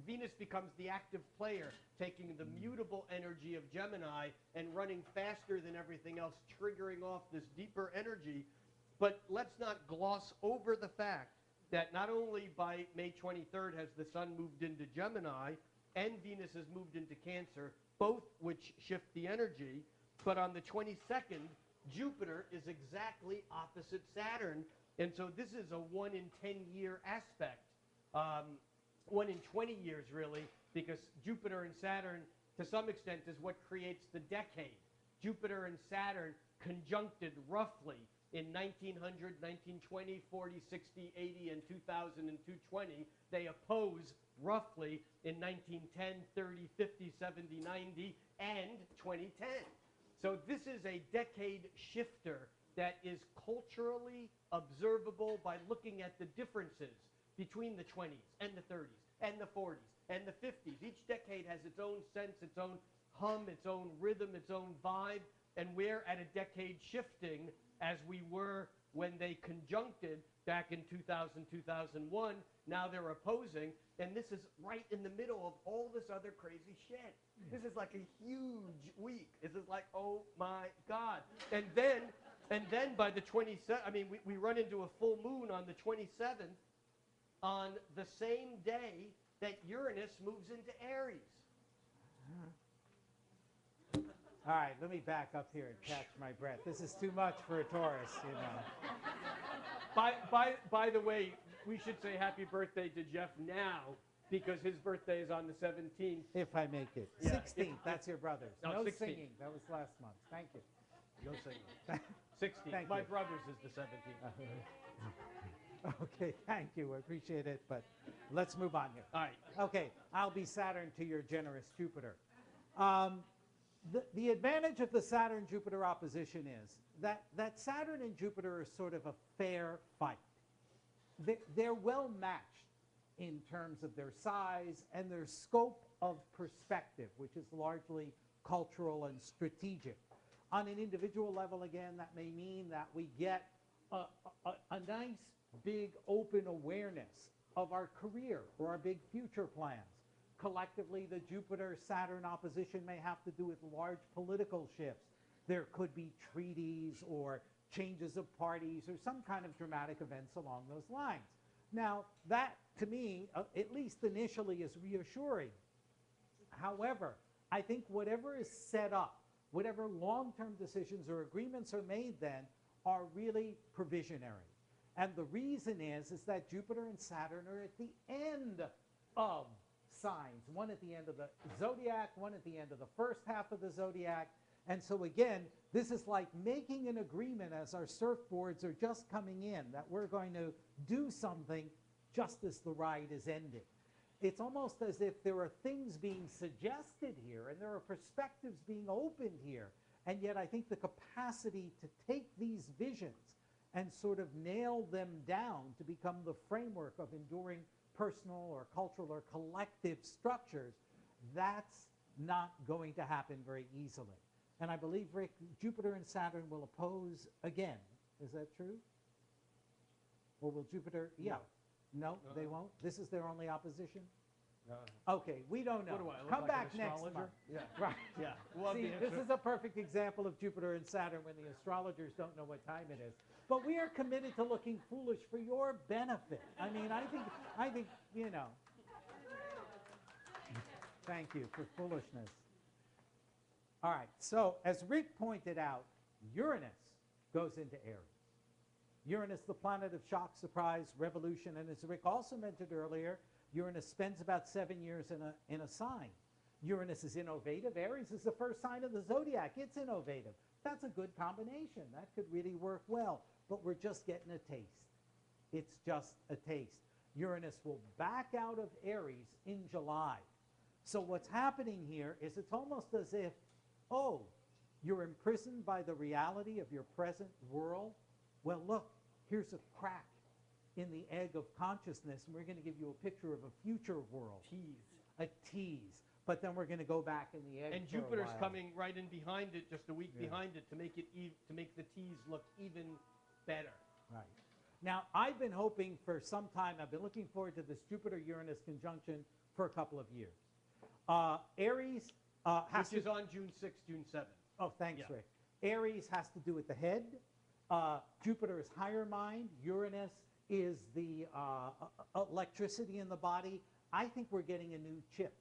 Speaker 2: Venus becomes the active player, taking the mutable energy of Gemini and running faster than everything else, triggering off this deeper energy. But let's not gloss over the fact that not only by May 23rd has the Sun moved into Gemini and Venus has moved into Cancer, both which shift the energy, but on the 22nd, Jupiter is exactly opposite Saturn. And so this is a 1 in 10 year aspect. 1 in 20 years, really, because Jupiter and Saturn, to some extent, is what creates the decade. Jupiter and Saturn conjuncted roughly in 1900, 1920, 40, 60, 80, and 2000 and 220. They oppose roughly in 1910, 30, 50, 70, 90, and 2010. So this is a decade shifter that is culturally observable by looking at the differences between the 20s and the 30s and the 40s and the 50s. Each decade has its own sense, its own hum, its own rhythm, its own vibe, and we're at a decade shifting as we were when they conjuncted back in 2000, 2001. Now they're opposing, and this is right in the middle of all this other crazy shit. This is like a huge week. This is like, oh my God. And then by the 27th, I mean, we run into a full moon on the 27th, on the same day that Uranus moves into Aries.
Speaker 4: All right, let me back up here and catch my breath. This is too much for a Taurus, you know.
Speaker 2: By the way, we should say happy birthday to Jeff now because his birthday is on the 17th.
Speaker 4: If I make it.
Speaker 2: Yeah,
Speaker 4: 16th, that's your brother's.
Speaker 2: No,
Speaker 4: No
Speaker 2: 16th.
Speaker 4: singing, that was last month. Thank you.
Speaker 2: No singing. 16th.
Speaker 4: Thank
Speaker 2: My
Speaker 4: you.
Speaker 2: brother's is the 17th.
Speaker 4: Okay, thank you. I appreciate it, but let's move on here.
Speaker 2: All right.
Speaker 4: Okay, I'll be Saturn to your generous Jupiter. The advantage of the Saturn-Jupiter opposition is that Saturn and Jupiter are sort of a fair fight. They're well matched in terms of their size and their scope of perspective, which is largely cultural and strategic. On an individual level, again, that may mean that we get a nice, big, open awareness of our career or our big future plans. Collectively, the Jupiter-Saturn opposition may have to do with large political shifts, there could be treaties or changes of parties or some kind of dramatic events along those lines. Now, that, to me, at least initially, is reassuring. However, I think whatever is set up, whatever long-term decisions or agreements are made then, are really provisionary. And the reason is that Jupiter and Saturn are at the end of signs, one at the end of the zodiac, one at the end of the first half of the zodiac. And so again, this is like making an agreement as our surfboards are just coming in, that we're going to do something just as the ride is ending. It's almost as if there are things being suggested here and there are perspectives being opened here. And yet I think the capacity to take these visions and sort of nail them down to become the framework of enduring personal or cultural or collective structures, that's not going to happen very easily. And I believe, Rick, Jupiter and Saturn will oppose again. Is that true? Or will Jupiter? Yeah. No, they won't? This is their only opposition? Okay, we don't know.
Speaker 2: What do I look
Speaker 4: Come
Speaker 2: like,
Speaker 4: back
Speaker 2: an
Speaker 4: next
Speaker 2: astrologer?
Speaker 4: month.
Speaker 3: Yeah.
Speaker 4: Right.
Speaker 2: Yeah. We'll
Speaker 4: See, this is a perfect example of Jupiter and Saturn when the astrologers don't know what time it is. But we are committed to looking foolish for your benefit. I mean, I think, you know. Thank you for foolishness. All right, so as Rick pointed out, Uranus goes into Aries. Uranus, the planet of shock, surprise, revolution, and as Rick also mentioned earlier, Uranus spends about 7 years in a sign. Uranus is innovative. Aries is the first sign of the zodiac. It's innovative. That's a good combination. That could really work well, but we're just getting a taste. It's just a taste. Uranus will back out of Aries in July. So what's happening here is it's almost as if, oh, you're imprisoned by the reality of your present world. Well, look, here's a crack in the egg of consciousness, and we're going to give you a picture of a future world.
Speaker 2: Tease.
Speaker 4: A tease. But then we're going to go back in the egg
Speaker 2: And
Speaker 4: for a
Speaker 2: Jupiter's
Speaker 4: while.
Speaker 2: coming right in behind it, just a week
Speaker 4: Yeah.
Speaker 2: behind it, to make it to make the tease look even better.
Speaker 4: Right. Now, I've been hoping for some time, I've been looking forward to this Jupiter-Uranus conjunction for a couple of years. Aries has
Speaker 2: Which is on June 6th, June 7th.
Speaker 4: Oh, thanks,
Speaker 2: Yeah.
Speaker 4: Rick. Aries has to do with the head. Jupiter is higher mind. Uranus is the electricity in the body. I think we're getting a new chip.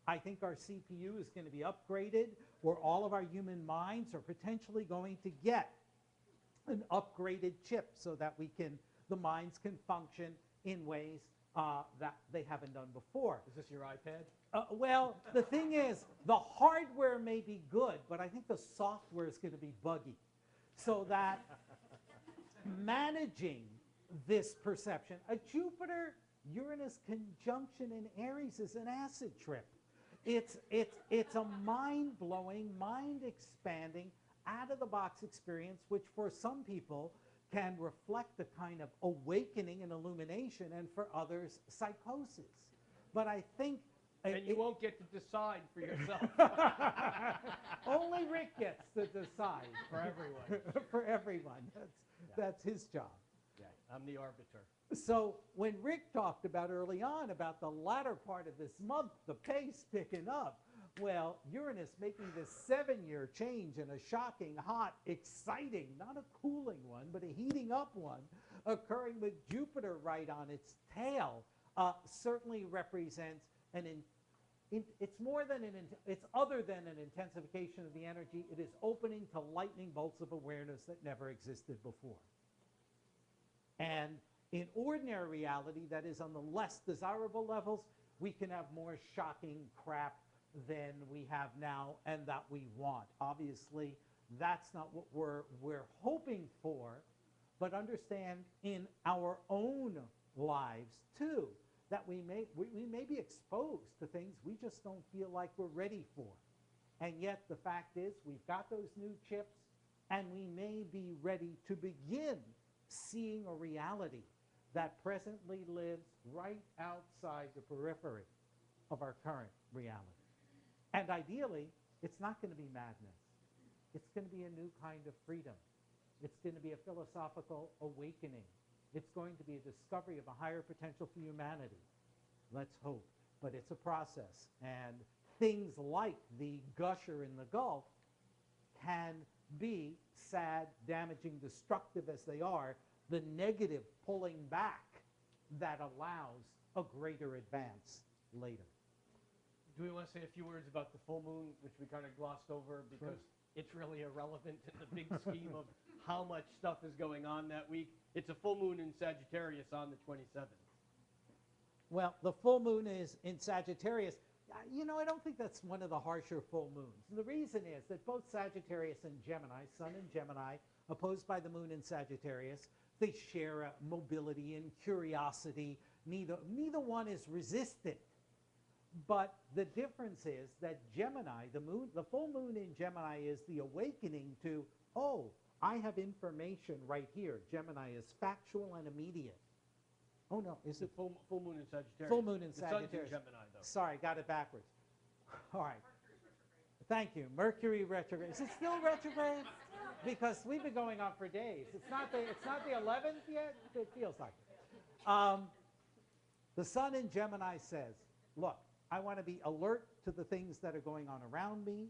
Speaker 4: I think our CPU is going to be upgraded, or all of our human minds are potentially going to get an upgraded chip so that the minds can function in ways that they haven't done before.
Speaker 2: Is this your iPad?
Speaker 4: Well, the thing is, the hardware may be good, but I think the software is going to be buggy. So that managing this perception, a Jupiter-Uranus conjunction in Aries is an acid trip. It's a mind-blowing, mind-expanding, out-of-the-box experience, which for some people can reflect a kind of awakening and illumination, and for others, psychosis. But I think...
Speaker 2: And you won't get to decide for yourself.
Speaker 4: Only Rick gets to decide.
Speaker 2: For everyone.
Speaker 4: For everyone. That's his job.
Speaker 2: Yeah, I'm the arbiter.
Speaker 4: So when Rick talked about early on about the latter part of this month, the pace picking up, well, Uranus making this 7-year change in a shocking, hot, exciting, not a cooling one, but a heating up one, occurring with Jupiter right on its tail, certainly represents it's more than it's other than an intensification of the energy. It is opening to lightning bolts of awareness that never existed before. And in ordinary reality, that is on the less desirable levels, we can have more shocking crap than we have now and that we want. Obviously, that's not what we're hoping for, but understand in our own lives too, that we may be exposed to things we just don't feel like we're ready for. And yet the fact is we've got those new chips, and we may be ready to begin seeing a reality that presently lives right outside the periphery of our current reality. And ideally, it's not going to be madness. It's going to be a new kind of freedom. It's going to be a philosophical awakening. It's going to be a discovery of a higher potential for humanity. Let's hope. But it's a process. And things like the gusher in the Gulf can B, sad, damaging, destructive as they are, the negative pulling back that allows a greater advance later.
Speaker 2: Do we want to say a few words about the full moon, which we kind of glossed over because it's really irrelevant in the big scheme of how much stuff is going on that week? It's a full moon in Sagittarius on the 27th.
Speaker 4: Well, the full moon is in Sagittarius. You know, I don't think that's one of the harsher full moons. And the reason is that both Sagittarius and Gemini, Sun and Gemini, opposed by the moon in Sagittarius, they share a mobility and curiosity. Neither one is resistant. But the difference is that Gemini, the full moon in Gemini is the awakening to, oh, I have information right here. Gemini is factual and immediate. Oh, no, is it
Speaker 2: full moon in Sagittarius?
Speaker 4: Full moon in
Speaker 2: The sun's in
Speaker 4: Sagittarius.
Speaker 2: Gemini, though.
Speaker 4: Sorry, got it backwards. All right. Thank you. Mercury retrograde. Is it still retrograde? Because we've been going on for days. It's not the 11th yet? It feels like it. The sun in Gemini says, look, I want to be alert to the things that are going on around me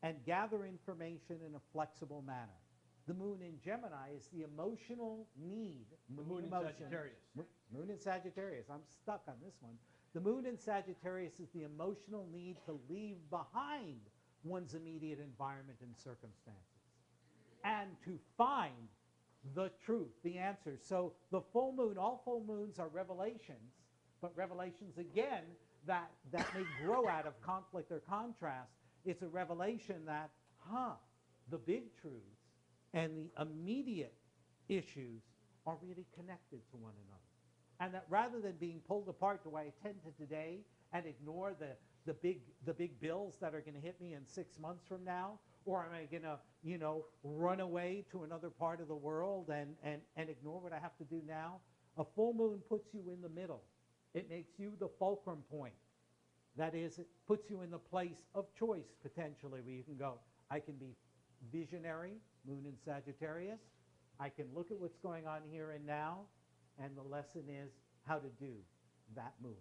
Speaker 4: and gather information in a flexible manner. The moon in Gemini is the emotional need.
Speaker 2: The moon in Sagittarius.
Speaker 4: Moon in Sagittarius. I'm stuck on this one. The moon in Sagittarius is the emotional need to leave behind one's immediate environment and circumstances and to find the truth, the answer. So the full moon, all full moons are revelations, but revelations, again, that may grow out of conflict or contrast. It's a revelation that, the big truths and the immediate issues are really connected to one another. And that rather than being pulled apart, do I attend to today and ignore the big bills that are going to hit me in 6 months from now? Or am I going to, run away to another part of the world and ignore what I have to do now? A full moon puts you in the middle. It makes you the fulcrum point. That is, it puts you in the place of choice, potentially, where you can go, I can be visionary, moon in Sagittarius. I can look at what's going on here and now, and the lesson is how to do that move.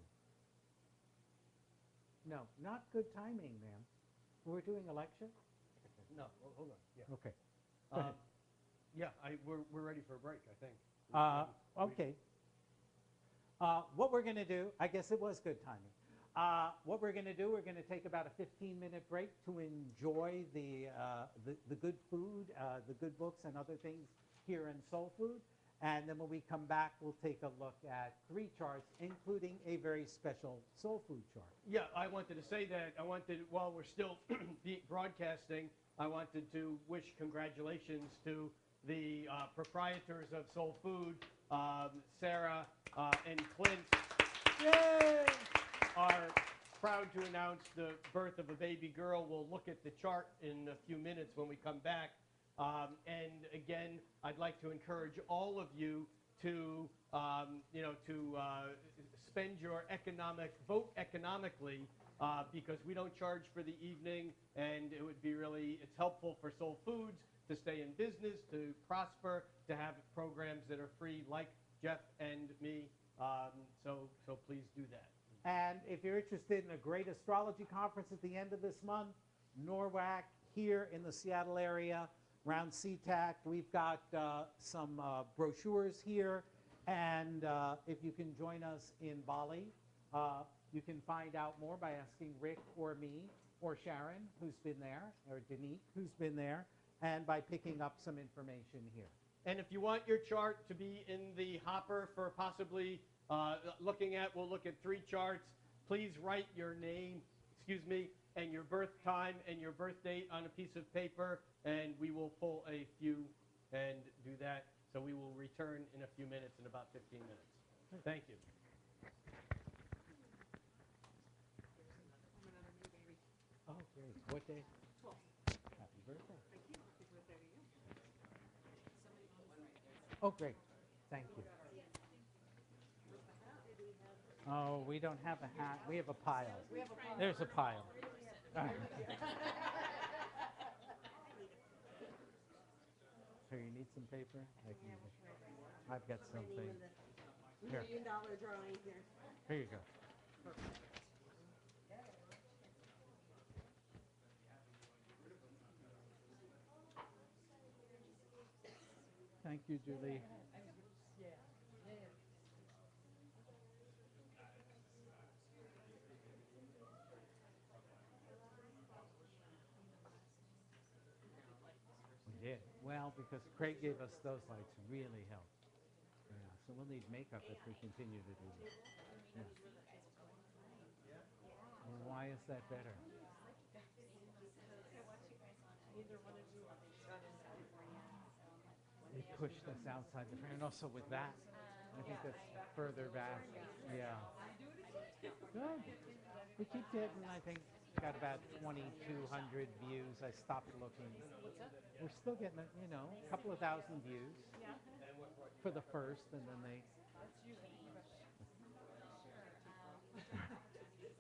Speaker 4: No, not good timing, ma'am. We're doing a lecture?
Speaker 2: No, hold on. Yeah.
Speaker 4: Okay. Go ahead.
Speaker 2: Yeah, we're ready for a break, I think.
Speaker 4: Okay. What we're going to do, I guess it was good timing. What we're going to do, we're going to take about a 15-minute break to enjoy the good food, the good books and other things here in SoulFood. And then when we come back, we'll take a look at 3 charts, including a very special SoulFood chart.
Speaker 2: Yeah, I wanted to say that. While we're still broadcasting, I wanted to wish congratulations to the proprietors of SoulFood, Sarah and Clint.
Speaker 4: Yay!
Speaker 2: Are proud to announce the birth of a baby girl. We'll look at the chart in a few minutes when we come back. And again, I'd like to encourage all of you to, spend your vote economically, because we don't charge for the evening, and it's helpful for Soul Foods to stay in business, to prosper, to have programs that are free, like Jeff and me. So please do that.
Speaker 4: And if you're interested in a great astrology conference at the end of this month, NORWAC here in the Seattle area, around CTAC, we've got some brochures here. And if you can join us in Bali, you can find out more by asking Rick or me or Sharon, who's been there, or Danique, who's been there, and by picking up some information here.
Speaker 2: And if you want your chart to be in the hopper for possibly we'll look at 3 charts. Please write your name, and your birth time and your birth date on a piece of paper, and we will pull a few and do that. So we will return in a few minutes, in about 15 minutes. Thank you.
Speaker 4: Oh, great. What day?
Speaker 5: 12th.
Speaker 4: Happy birthday.
Speaker 5: Thank you. Happy birthday to you.
Speaker 4: Oh, great. Thank you. Oh, we don't have a hat. We have a pile. There's a pile. All right. Here, you need some paper? I've got something. Here.
Speaker 5: $1 million drawing here.
Speaker 4: Here you go. Thank you, Julie. We did. Well, because Craig gave us those lights really helped. Yeah, so we'll need makeup if we continue to do this. Yeah. Well, why is that better? We push this outside the frame, and also with that, I think that's further back. Yeah. Good. We keep getting, I think, got about 2,200 views. I stopped looking. We're still getting, a couple of thousand views for the first, and then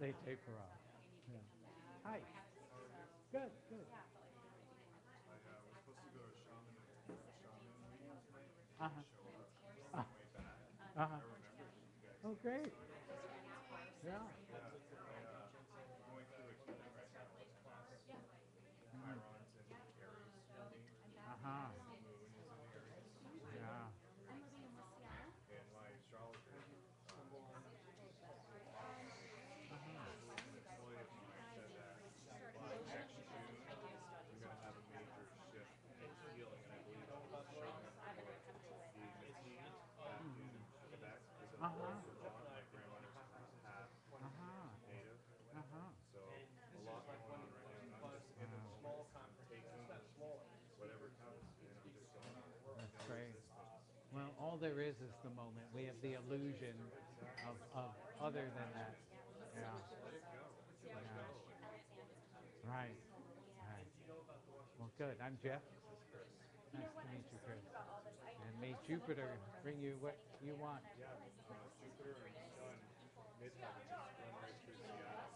Speaker 4: they taper off. Yeah. Hi. Good, good.
Speaker 3: I was supposed to go to shaman meeting tonight.
Speaker 4: Uh-huh.
Speaker 3: Showed up on the way back.
Speaker 4: Uh-huh.
Speaker 3: I remembered you guys.
Speaker 4: Oh, great. Yeah.
Speaker 3: I'm going through a healing right now. Chiron's in Aries for me.
Speaker 4: Uh-huh.
Speaker 3: Moon is in Aries.
Speaker 4: Yeah.
Speaker 3: And my astrologer, employee of mine said that by next June, I'm going to have a major shift in healing. And I believe it was shaman or the Métis back in Quebec is a
Speaker 4: Uh-huh.
Speaker 3: Vermont. My grandmother's half
Speaker 4: Uh-huh.
Speaker 3: native.
Speaker 4: Uh-huh.
Speaker 3: So a lot going on right now. And I'm just in the moment. I'm taking whatever comes and I'm just going.
Speaker 4: That's
Speaker 3: No
Speaker 4: great.
Speaker 3: resistance.
Speaker 4: Well, all there is the moment. We have the illusion of other than that. Yeah.
Speaker 3: Let it go.
Speaker 4: Yeah.
Speaker 3: Let go.
Speaker 4: Right. Right. Well, good. I'm Jeff. Nice to meet you, Chris. And may Jupiter bring you what you want.
Speaker 3: Yeah, Jupiter and Sun, mid-heaven, just run right through Seattle.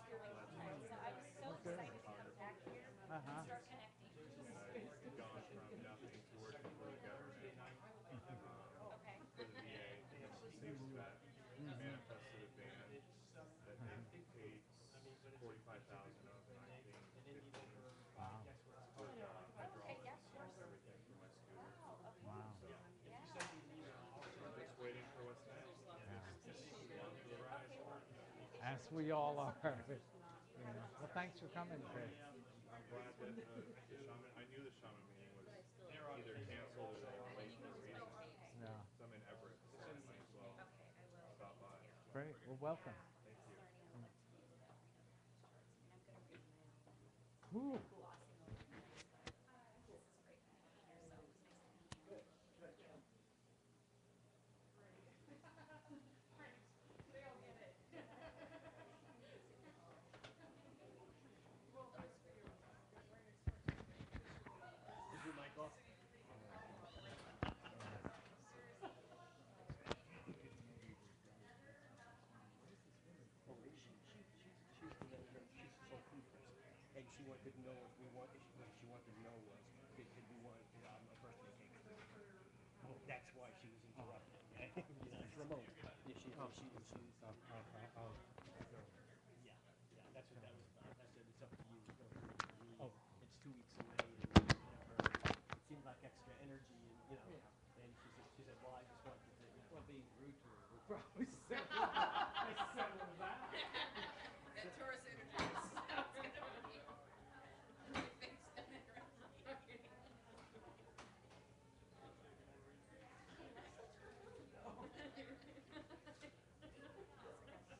Speaker 4: Okay. Uh-huh.
Speaker 3: And I've gone from nothing to working for the government, for the VA, safe vet. I manifested a van that they paid $45,000 of, and I paid $15,000
Speaker 4: Wow.
Speaker 3: for hydraulics and everything for my scooter.
Speaker 4: Wow.
Speaker 3: So I'm just waiting for what's next.
Speaker 4: Yeah.
Speaker 3: Along for the ride.
Speaker 4: As we all are. Yeah. Well, thanks for coming, Chris.
Speaker 3: I'm glad that the shaman, I knew the shaman meeting was either canceled or delayed for a reason.
Speaker 4: Yeah.
Speaker 3: So I'm in Everett, so I might as well stop by.
Speaker 4: Great. Well, welcome.
Speaker 3: Thank you.
Speaker 4: Ooh.
Speaker 6: She's the manager. She's the SoulFood person, and she wanted to know if we want. What she wanted to know was, did we want a birthday cake? That's why she was interrupted. It's remote. Yeah, she's. Yeah, that's what that was about. I said it's up to you. It's 2 weeks away, and it seemed like extra energy, and And she said, well, I just wanted to. Well, being rude to her, we'll probably settle that.
Speaker 7: That Taurus energy is it's gonna be fixed and then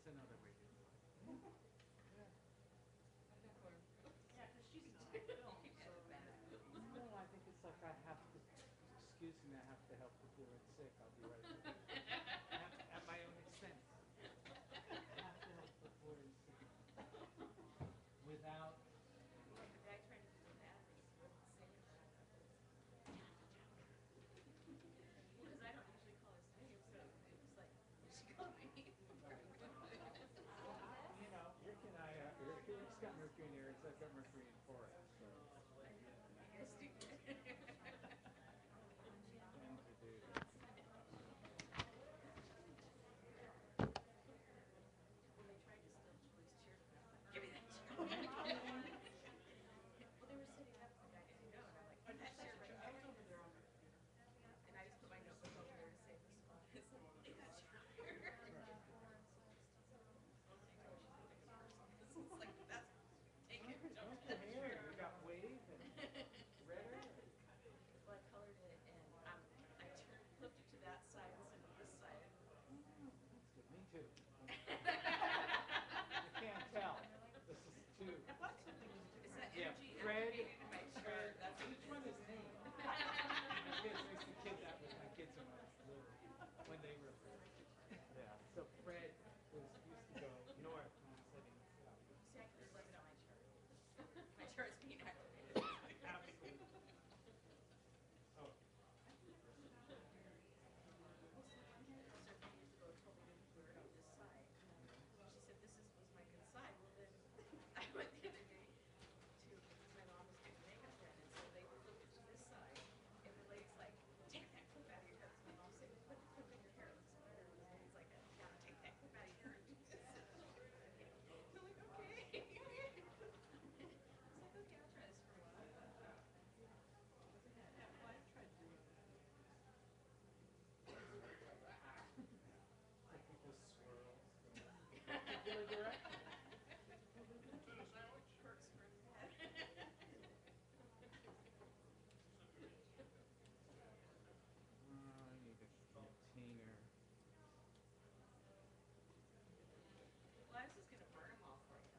Speaker 4: That's another way to do it.
Speaker 7: Yeah, 'cause she's not a film, so.
Speaker 4: No, I think it's like I have to, excuse me, I have to help the poor and sick. I'll be right back. At my own expense. I have to help the poor and sick. Without,
Speaker 7: The guy trying to do that is saying that. Because I don't usually call his name, so it was like, she called me.
Speaker 4: you know, Rick and I, Rick's got Mercury in Aries, I've got Mercury in Taurus. So.
Speaker 7: You're stupid.
Speaker 4: Tend to do.
Speaker 7: When they tried to steal Julie's chair, give me that chair. Well, they were sitting up, and I didn't know, and I'm like, that chair right there. And I just put my notebook over there to save the spot. It's like, take that chair. It's like, that's, take it, don't
Speaker 4: Look at
Speaker 7: touch
Speaker 4: here,
Speaker 7: it.
Speaker 4: you got wave and redder.
Speaker 7: Well, I colored it, and I flipped it to that side instead of this side.
Speaker 4: Me too. You can't tell. This is two.
Speaker 7: It's that
Speaker 4: Yeah,
Speaker 7: energy
Speaker 4: Fred,
Speaker 7: activated in my chart. That's what
Speaker 4: each
Speaker 7: it
Speaker 4: one
Speaker 7: is.
Speaker 4: is named. My kids, I used to kid that with my kids when I was little, when they were, yeah. So Fred used to go north when I was living south.
Speaker 7: See, I can flip it on my chart. My chart's being activated.
Speaker 4: Absolutely. Oh,
Speaker 7: So a few years ago, told me to wear it on this side. She said, this was my good side. Well, then I went the other day to, my mom was doing makeup then, and so they flipped it to this side. And the lady's like, take that clip out of your hair. So my mom said, put the clip in your hair. It looks better. And the lady's like, yeah, take that clip out of your hair. And do this. I'm like, okay. It's like, okay, I'll try this for a while.
Speaker 4: I think this swirls. Particular direction.
Speaker 7: Perks for that.
Speaker 4: I need a container.
Speaker 7: Well, I was just gonna burn them all for you.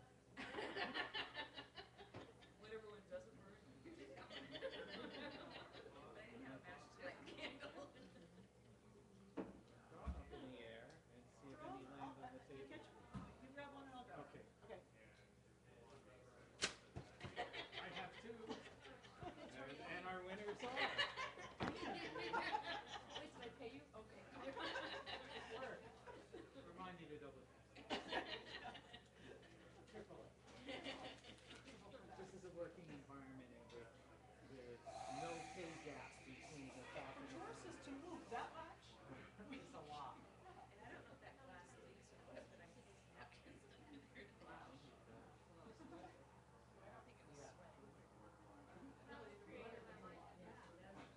Speaker 7: Whatever one doesn't burn. But I didn't have a match to light candle.
Speaker 4: Throw them up in the air and see if any land on the table.
Speaker 7: You grab one and I'll grab one.
Speaker 4: Okay.
Speaker 7: Okay.
Speaker 4: I have two. And our winners are.
Speaker 7: Wait, did I pay you? Okay.
Speaker 4: Work. Remind you to double tap. Triple it. This is a working environment in which there's no pay gap between the top and the bottom.
Speaker 5: To move that much?
Speaker 4: It's a lot.
Speaker 7: And I don't know if that glass leaks or what, but I think it's napkins under there to wash. I think it was sweating.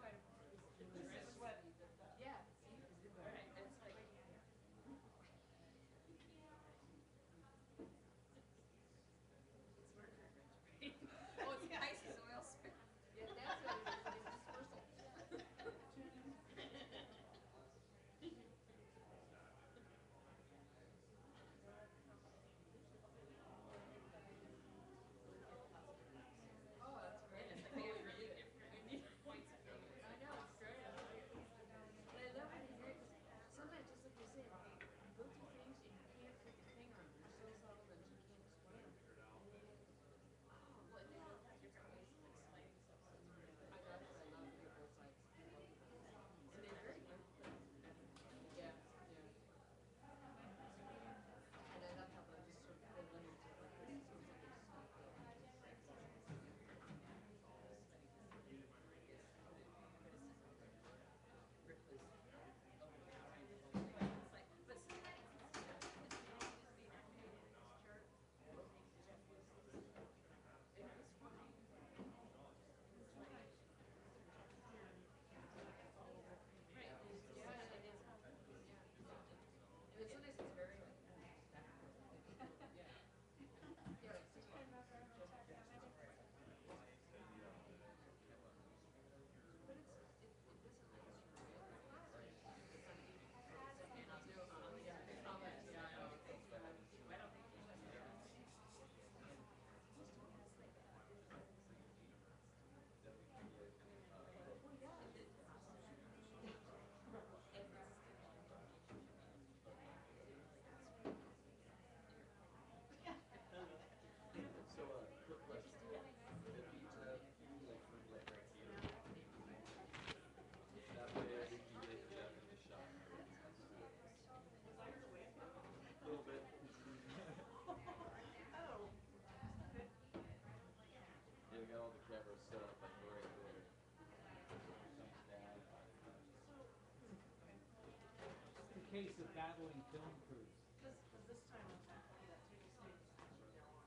Speaker 1: case of battling film crews.
Speaker 7: Because this time I'm lucky that table stage is actually they're on.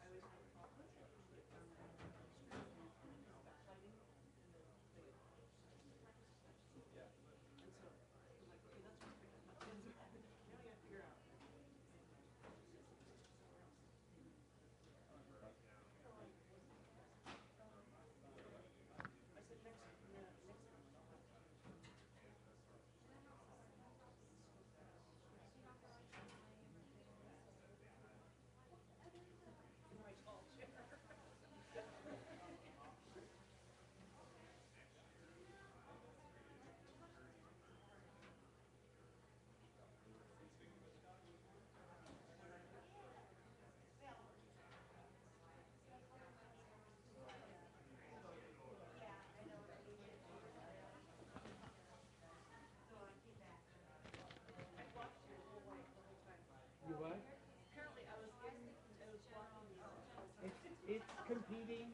Speaker 7: I always have a problem with it. Backlighting and then they and so I'm like, okay, that's perfect. Now we gotta figure out. I said next month I'll have in my tall chair. I watched your whole life the whole time.
Speaker 1: You what?
Speaker 7: Apparently I was blocking you.
Speaker 1: It's competing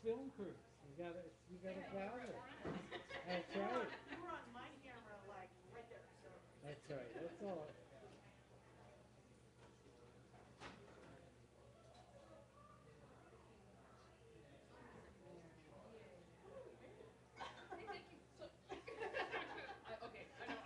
Speaker 1: film crews. You gotta gather. That's right.
Speaker 7: You were on my camera like right there, so.
Speaker 1: That's right. That's all.
Speaker 7: Hey, thank you. So, okay, I know.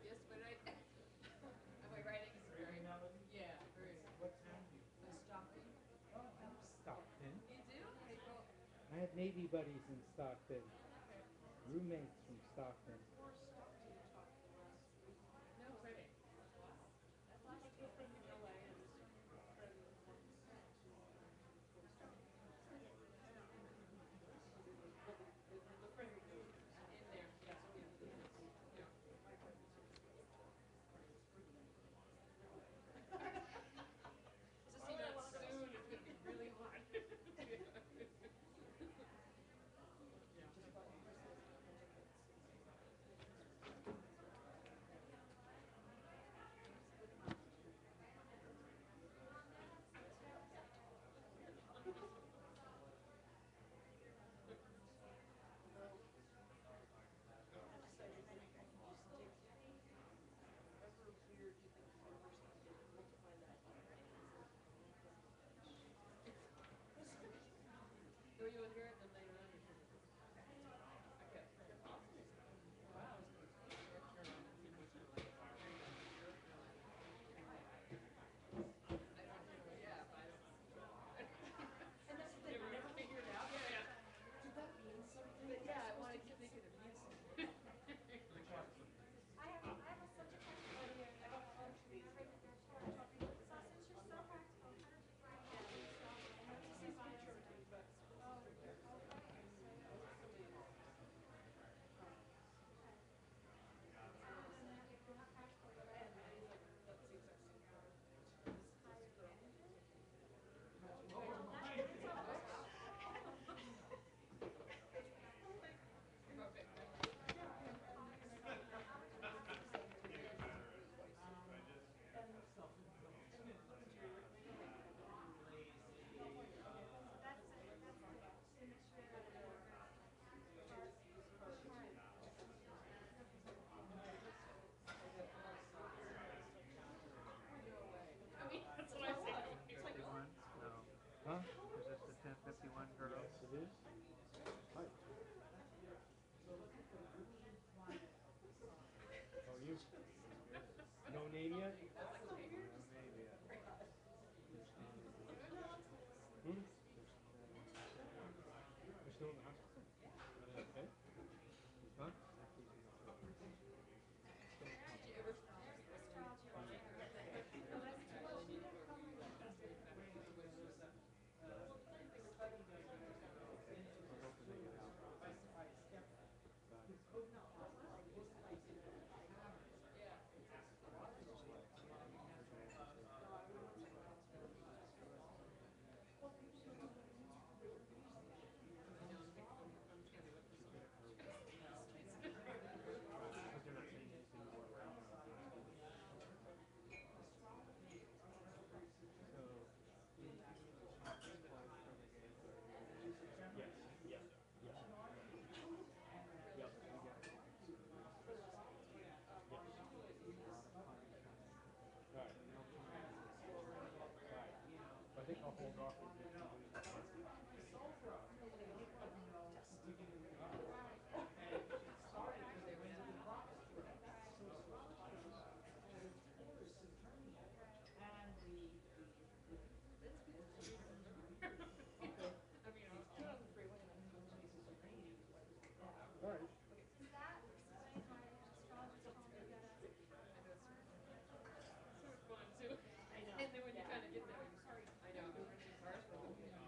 Speaker 7: You like yes, but am I writing?
Speaker 1: Really, Melody?
Speaker 7: Yeah, very.
Speaker 1: What town do you?
Speaker 7: Stockton.
Speaker 1: Oh, I'm Stockton.
Speaker 7: You do? Okay, cool.
Speaker 1: I had Navy buddies in Stockton. Roommates from Stockton.
Speaker 7: Or Stockton talked last week. No way. Wow. He came from LA and his friend wants to go to Stockton. The friend who moved in there, yes, yeah. My friend was here. Just you know, soon it's gonna be really hot. So you would hear it and then later on you hear it. Okay. Wow. Yeah, but I don't. And that's the thing, I never figured it out. Yeah, yeah. Did that mean something? But yeah, I wanted to think it means something.
Speaker 8: I have a subject question here. I don't know if you read it there. So since you're so practical, how did you find out yourself? I know you say biology.
Speaker 7: But
Speaker 8: Oh, okay.
Speaker 7: I mean, that's what I say. It's like, oh.
Speaker 9: 51? No.
Speaker 1: Huh?
Speaker 9: Is this the 1051 girl?
Speaker 1: Yes, it is. Hi. How are you? No name yet?
Speaker 9: No, maybe.
Speaker 1: Hmm? You're still in the hospital? Okay. Huh?
Speaker 6: hold off a bit.
Speaker 2: All right.
Speaker 8: Does that explain why astrologers call me that?
Speaker 7: Sort of fun too. I know. And then when you kind of get there, you start. I know. You know, it's oh yeah.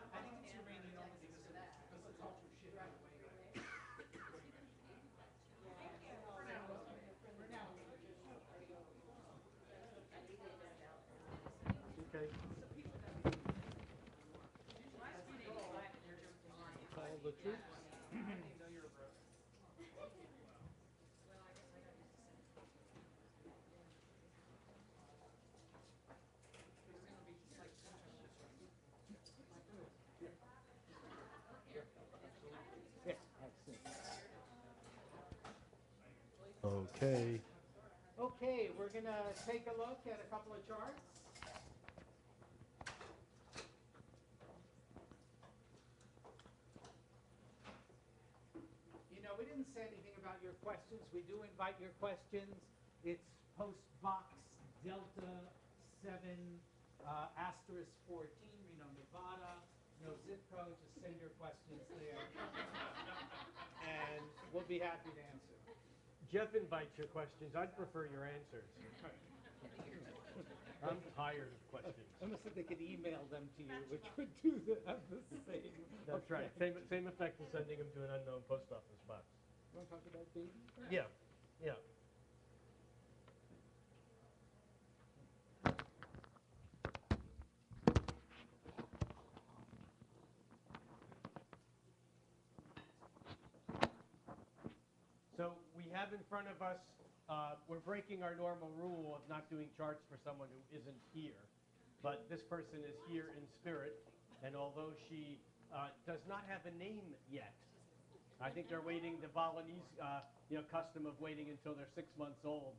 Speaker 1: I think it's Uranian only because the culture shifted away.
Speaker 2: Okay. Call the troops.
Speaker 4: Yeah, excellent.
Speaker 2: Okay.
Speaker 1: Okay, we're going to take a look at a couple of charts. You know, we didn't say anything about your questions. We do invite your questions. It's post box Delta 7 asterisk 14, Reno, Nevada. No zip code. Just send your questions there. And we'll be happy to answer.
Speaker 2: Jeff invites your questions. I'd prefer your answers. I'm tired of questions.
Speaker 4: Almost if they could email them to you, which would do the same.
Speaker 2: That's right. Same effect as sending them to an unknown post office box.
Speaker 4: You want to talk about baby?
Speaker 2: Yeah. Yeah. So we have in front of us, we're breaking our normal rule of not doing charts for someone who isn't here. But this person is here in spirit, and although she does not have a name yet, I think they're waiting the Balinese custom of waiting until they're 6 months old,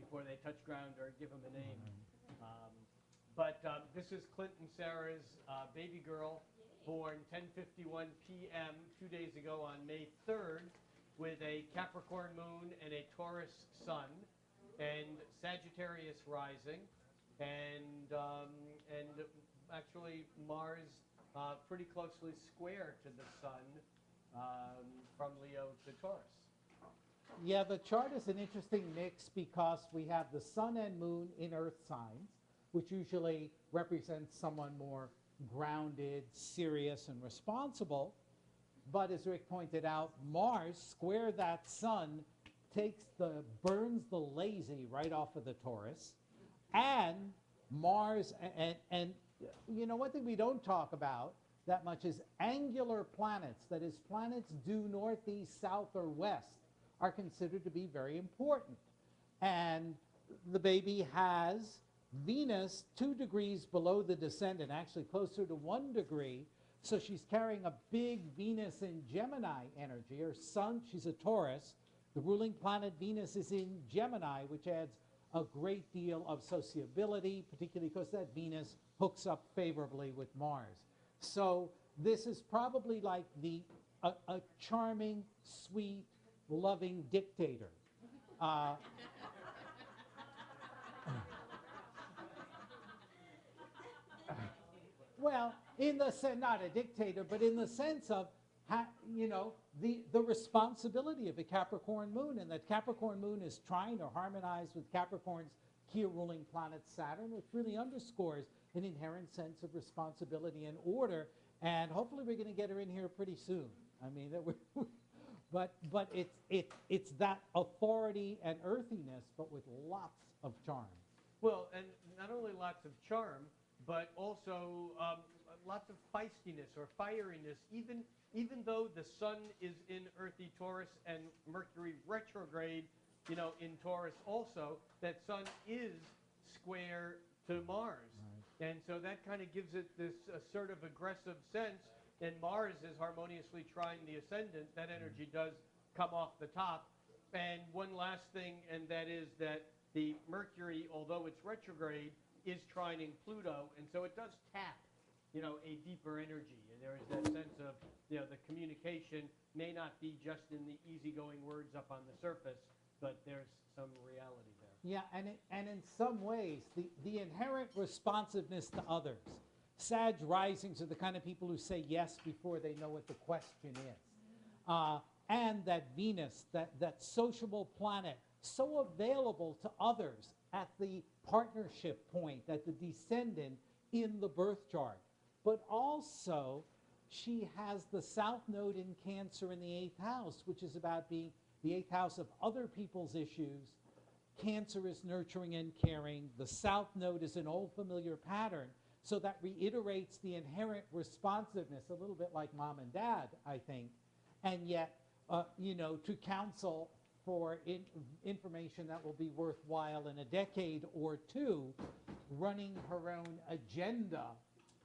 Speaker 2: before they touch ground or give them a name. But this is Clinton Sarah's baby girl, born 10:51 p.m. 2 days ago on May 3rd, with a Capricorn moon and a Taurus sun, and Sagittarius rising, and actually Mars pretty closely square to the sun from Leo to Taurus.
Speaker 4: Yeah, the chart is an interesting mix because we have the sun and moon in earth signs, which usually represents someone more grounded, serious, and responsible. But as Rick pointed out, Mars, square that sun, burns the lazy right off of the Taurus. And Mars, and one thing we don't talk about that much is angular planets, that is, planets due north, east, south, or west, are considered to be very important. And the baby has Venus 2 degrees below the descendant, actually closer to 1 degree. So she's carrying a big Venus in Gemini energy. Her sun, she's a Taurus. The ruling planet Venus is in Gemini, which adds a great deal of sociability, particularly because that Venus hooks up favorably with Mars. So this is probably like a charming, sweet, loving dictator. Well, in the sense, not a dictator, but in the sense of, the responsibility of a Capricorn moon, and that Capricorn moon is trying to harmonize with Capricorn's key ruling planet Saturn, which really underscores an inherent sense of responsibility and order. And hopefully we're going to get her in here pretty soon. I mean, but it's that authority and earthiness, but with lots of charm.
Speaker 2: Well, and not only lots of charm, but also lots of feistiness or fieriness, even though the sun is in earthy Taurus and Mercury retrograde, in Taurus also, that sun is square to Mars. Right. And so that kind of gives it this assertive, aggressive sense. And Mars is harmoniously trine the ascendant. That energy does come off the top. And one last thing, and that is that the Mercury, although it's retrograde, is trining Pluto. And so it does tap, a deeper energy. And there is that sense of, the communication may not be just in the easygoing words up on the surface, but there's some reality there.
Speaker 4: Yeah, and in some ways, the inherent responsiveness to others. Sag risings are the kind of people who say yes before they know what the question is. And that Venus, that sociable planet, so available to others at the partnership point, at the descendant in the birth chart. But also, she has the South Node in Cancer in the 8th house, which is about being the 8th house of other people's issues. Cancer is nurturing and caring. The South Node is an old familiar pattern. So that reiterates the inherent responsiveness, a little bit like mom and dad, I think. And yet, to counsel for information that will be worthwhile in a decade or two, running her own agenda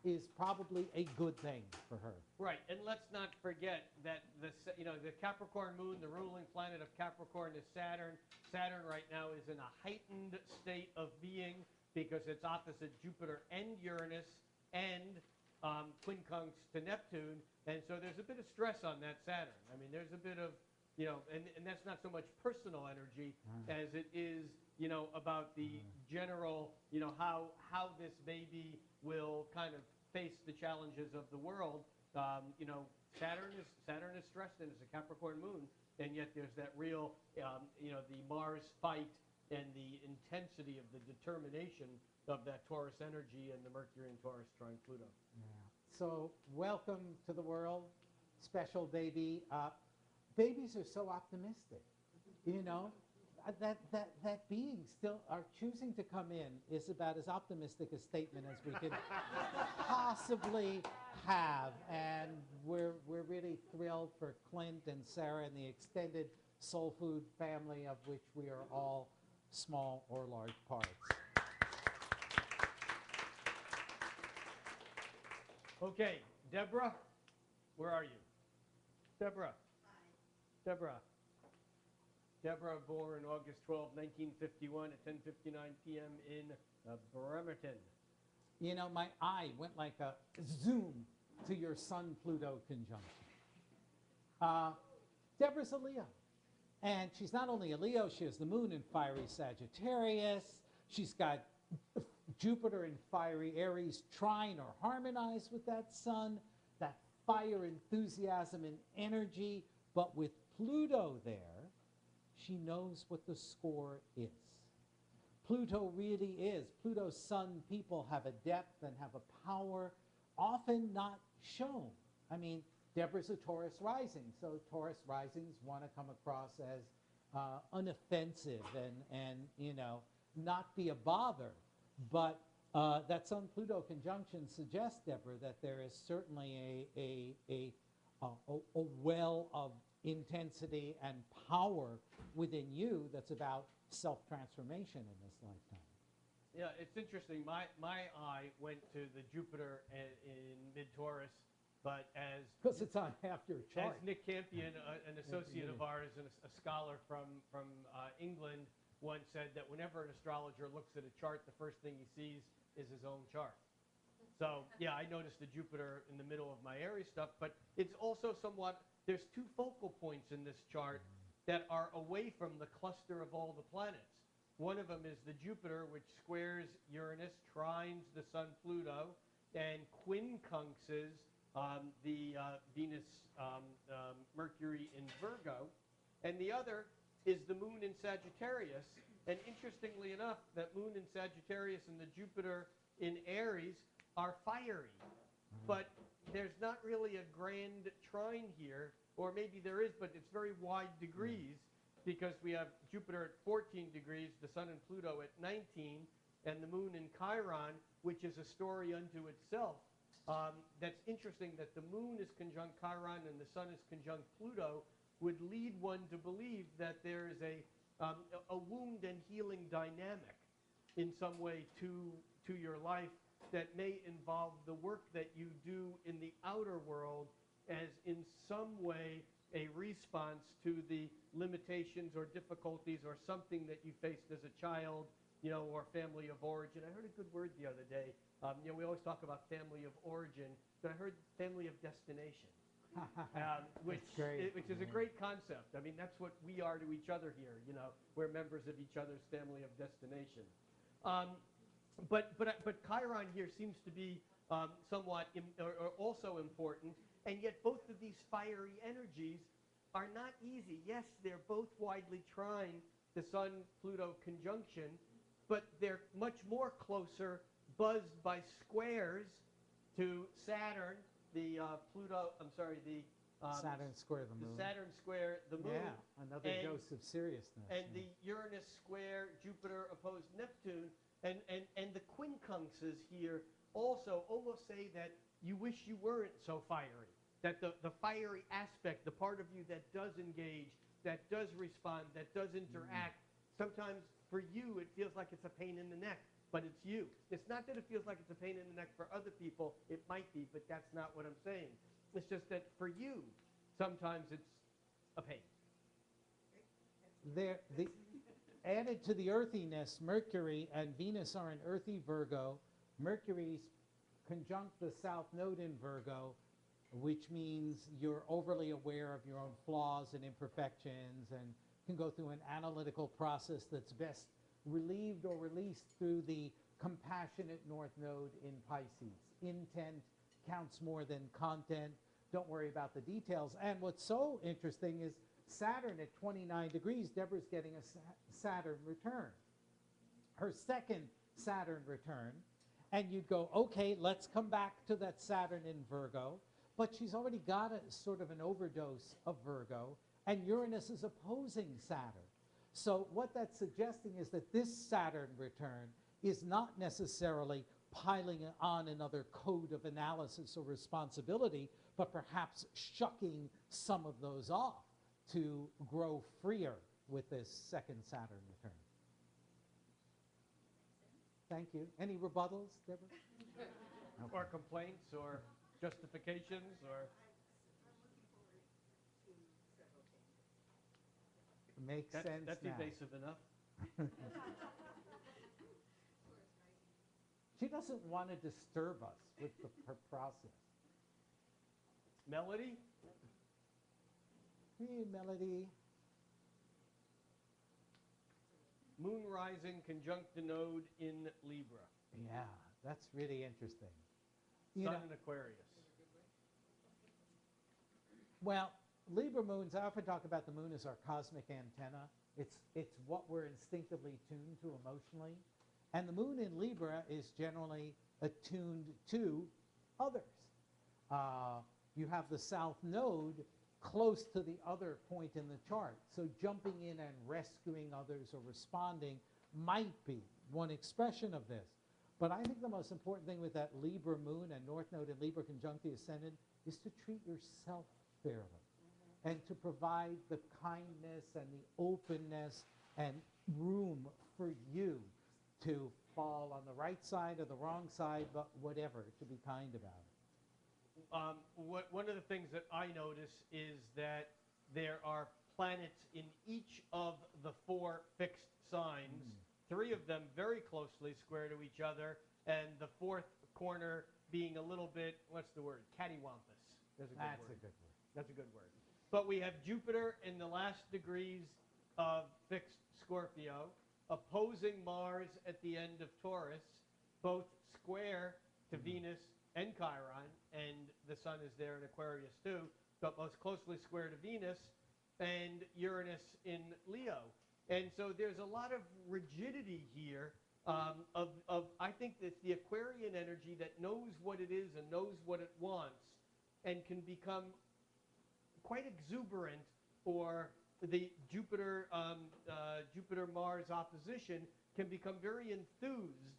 Speaker 4: is probably a good thing for her.
Speaker 2: Right, and let's not forget that the Capricorn moon, the ruling planet of Capricorn is Saturn. Saturn right now is in a heightened state of being because it's opposite Jupiter and Uranus and quincunx to Neptune, and so there's a bit of stress on that Saturn. I mean, there's a bit of, and that's not so much personal energy as it is, about the general, how this baby will kind of face the challenges of the world. Saturn is stressed and it's a Capricorn moon, and yet there's that real, the Mars fight and the intensity of the determination of that Taurus energy and the Mercury and Taurus trine Pluto.
Speaker 4: Yeah. So welcome to the world, special baby. Babies are so optimistic, that beings still are choosing to come in is about as optimistic a statement as we could possibly have. And we're really thrilled for Clint and Sarah and the extended SoulFood family, of which we are all small or large parts.
Speaker 2: Okay, Deborah, where are you? Deborah. Hi. Deborah, born August 12, 1951 at 10:59 p.m. in Bremerton.
Speaker 4: My eye went like a zoom to your Sun-Pluto conjunction. Deborah's a Leo. And she's not only a Leo, she has the moon in fiery Sagittarius. She's got Jupiter in fiery Aries trine or harmonize with that sun, that fire, enthusiasm, and energy. But with Pluto there, she knows what the score is. Pluto really is. Pluto's sun people have a depth and have a power often not shown. I mean, Deborah's a Taurus rising, so Taurus risings want to come across as unoffensive and not be a bother. But that Sun-Pluto conjunction suggests, Deborah, that there is certainly a well of intensity and power within you that's about self-transformation in this lifetime.
Speaker 2: Yeah, it's interesting. My eye went to the Jupiter in mid-Taurus, but
Speaker 4: because it's on half your chart.
Speaker 2: As Nick Campion, an associate of ours and a scholar from England, once said that whenever an astrologer looks at a chart, the first thing he sees is his own chart. So, yeah, I noticed the Jupiter in the middle of my Aries stuff, but it's also somewhat, there's two focal points in this chart that are away from the cluster of all the planets. One of them is the Jupiter, which squares Uranus, trines the Sun Pluto, and quincunxes the Venus Mercury in Virgo. And the other is the moon in Sagittarius. And interestingly enough, that moon in Sagittarius and the Jupiter in Aries are fiery. But there's not really a grand trine here, or maybe there is, but it's very wide degrees, because we have Jupiter at 14 degrees, the Sun and Pluto at 19, and the moon in Chiron, which is a story unto itself. That's interesting that the moon is conjunct Chiron and the sun is conjunct Pluto would lead one to believe that there is a wound and healing dynamic in some way to your life that may involve the work that you do in the outer world as in some way a response to the limitations or difficulties or something that you faced as a child, or family of origin. I heard a good word the other day. We always talk about family of origin, but I heard family of destination, which is a great concept. I mean, that's what we are to each other here. We're members of each other's family of destination. But Chiron here seems to be somewhat or also important, and yet both of these fiery energies are not easy. Yes, they're both widely trine, the Sun-Pluto conjunction, but they're much more closer, buzzed by squares to Saturn, the
Speaker 4: Saturn square the moon.
Speaker 2: The Saturn square the moon.
Speaker 4: Yeah, another dose of seriousness.
Speaker 2: And the Uranus square Jupiter opposed Neptune. And the quincunxes here also almost say that you wish you weren't so fiery. That the fiery aspect, the part of you that does engage, that does respond, that does interact, sometimes for you it feels like it's a pain in the neck, but it's you. It's not that it feels like it's a pain in the neck for other people. It might be, but that's not what I'm saying. It's just that for you, sometimes it's a pain.
Speaker 4: Added to the earthiness, Mercury and Venus are in earthy Virgo. Mercury's conjunct the South Node in Virgo, which means you're overly aware of your own flaws and imperfections and can go through an analytical process that's best relieved or released through the compassionate North Node in Pisces. Intent counts more than content. Don't worry about the details. And what's so interesting is Saturn at 29 degrees, Deborah's getting a Saturn return. Her second Saturn return. And you'd go, okay, let's come back to that Saturn in Virgo. But she's already got a sort of an overdose of Virgo, and Uranus is opposing Saturn. So what that's suggesting is that this Saturn return is not necessarily piling on another code of analysis or responsibility, but perhaps shucking some of those off to grow freer with this second Saturn return. Thank you. Any rebuttals, Deborah? Okay.
Speaker 2: Or complaints or justifications or...
Speaker 4: Makes sense
Speaker 2: That's
Speaker 4: now.
Speaker 2: evasive enough.
Speaker 4: She doesn't want to disturb us with her process.
Speaker 2: Melody?
Speaker 4: Hey, Melody.
Speaker 2: Moon rising conjunct the node in Libra.
Speaker 4: Yeah, that's really interesting.
Speaker 2: Sun in Aquarius.
Speaker 4: Well, Libra moons, I often talk about the moon as our cosmic antenna. It's what we're instinctively tuned to emotionally. And the moon in Libra is generally attuned to others. You have the South Node close to the other point in the chart. So jumping in and rescuing others or responding might be one expression of this. But I think the most important thing with that Libra moon and North Node in Libra conjunct the ascendant is to treat yourself fairly and to provide the kindness and the openness and room for you to fall on the right side or the wrong side, but whatever, to be kind about it.
Speaker 2: One of the things that I notice is that there are planets in each of the 4 fixed signs, 3 of them very closely square to each other, and the 4th corner being a little bit, what's the word, cattywampus. That's a good word. That's a good word. But we have Jupiter in the last degrees of fixed Scorpio, opposing Mars at the end of Taurus, both square to Venus and Chiron, and the sun is there in Aquarius too, but most closely square to Venus, and Uranus in Leo. And so there's a lot of rigidity here I think that the Aquarian energy that knows what it is and knows what it wants and can become quite exuberant, or the Jupiter-Mars opposition can become very enthused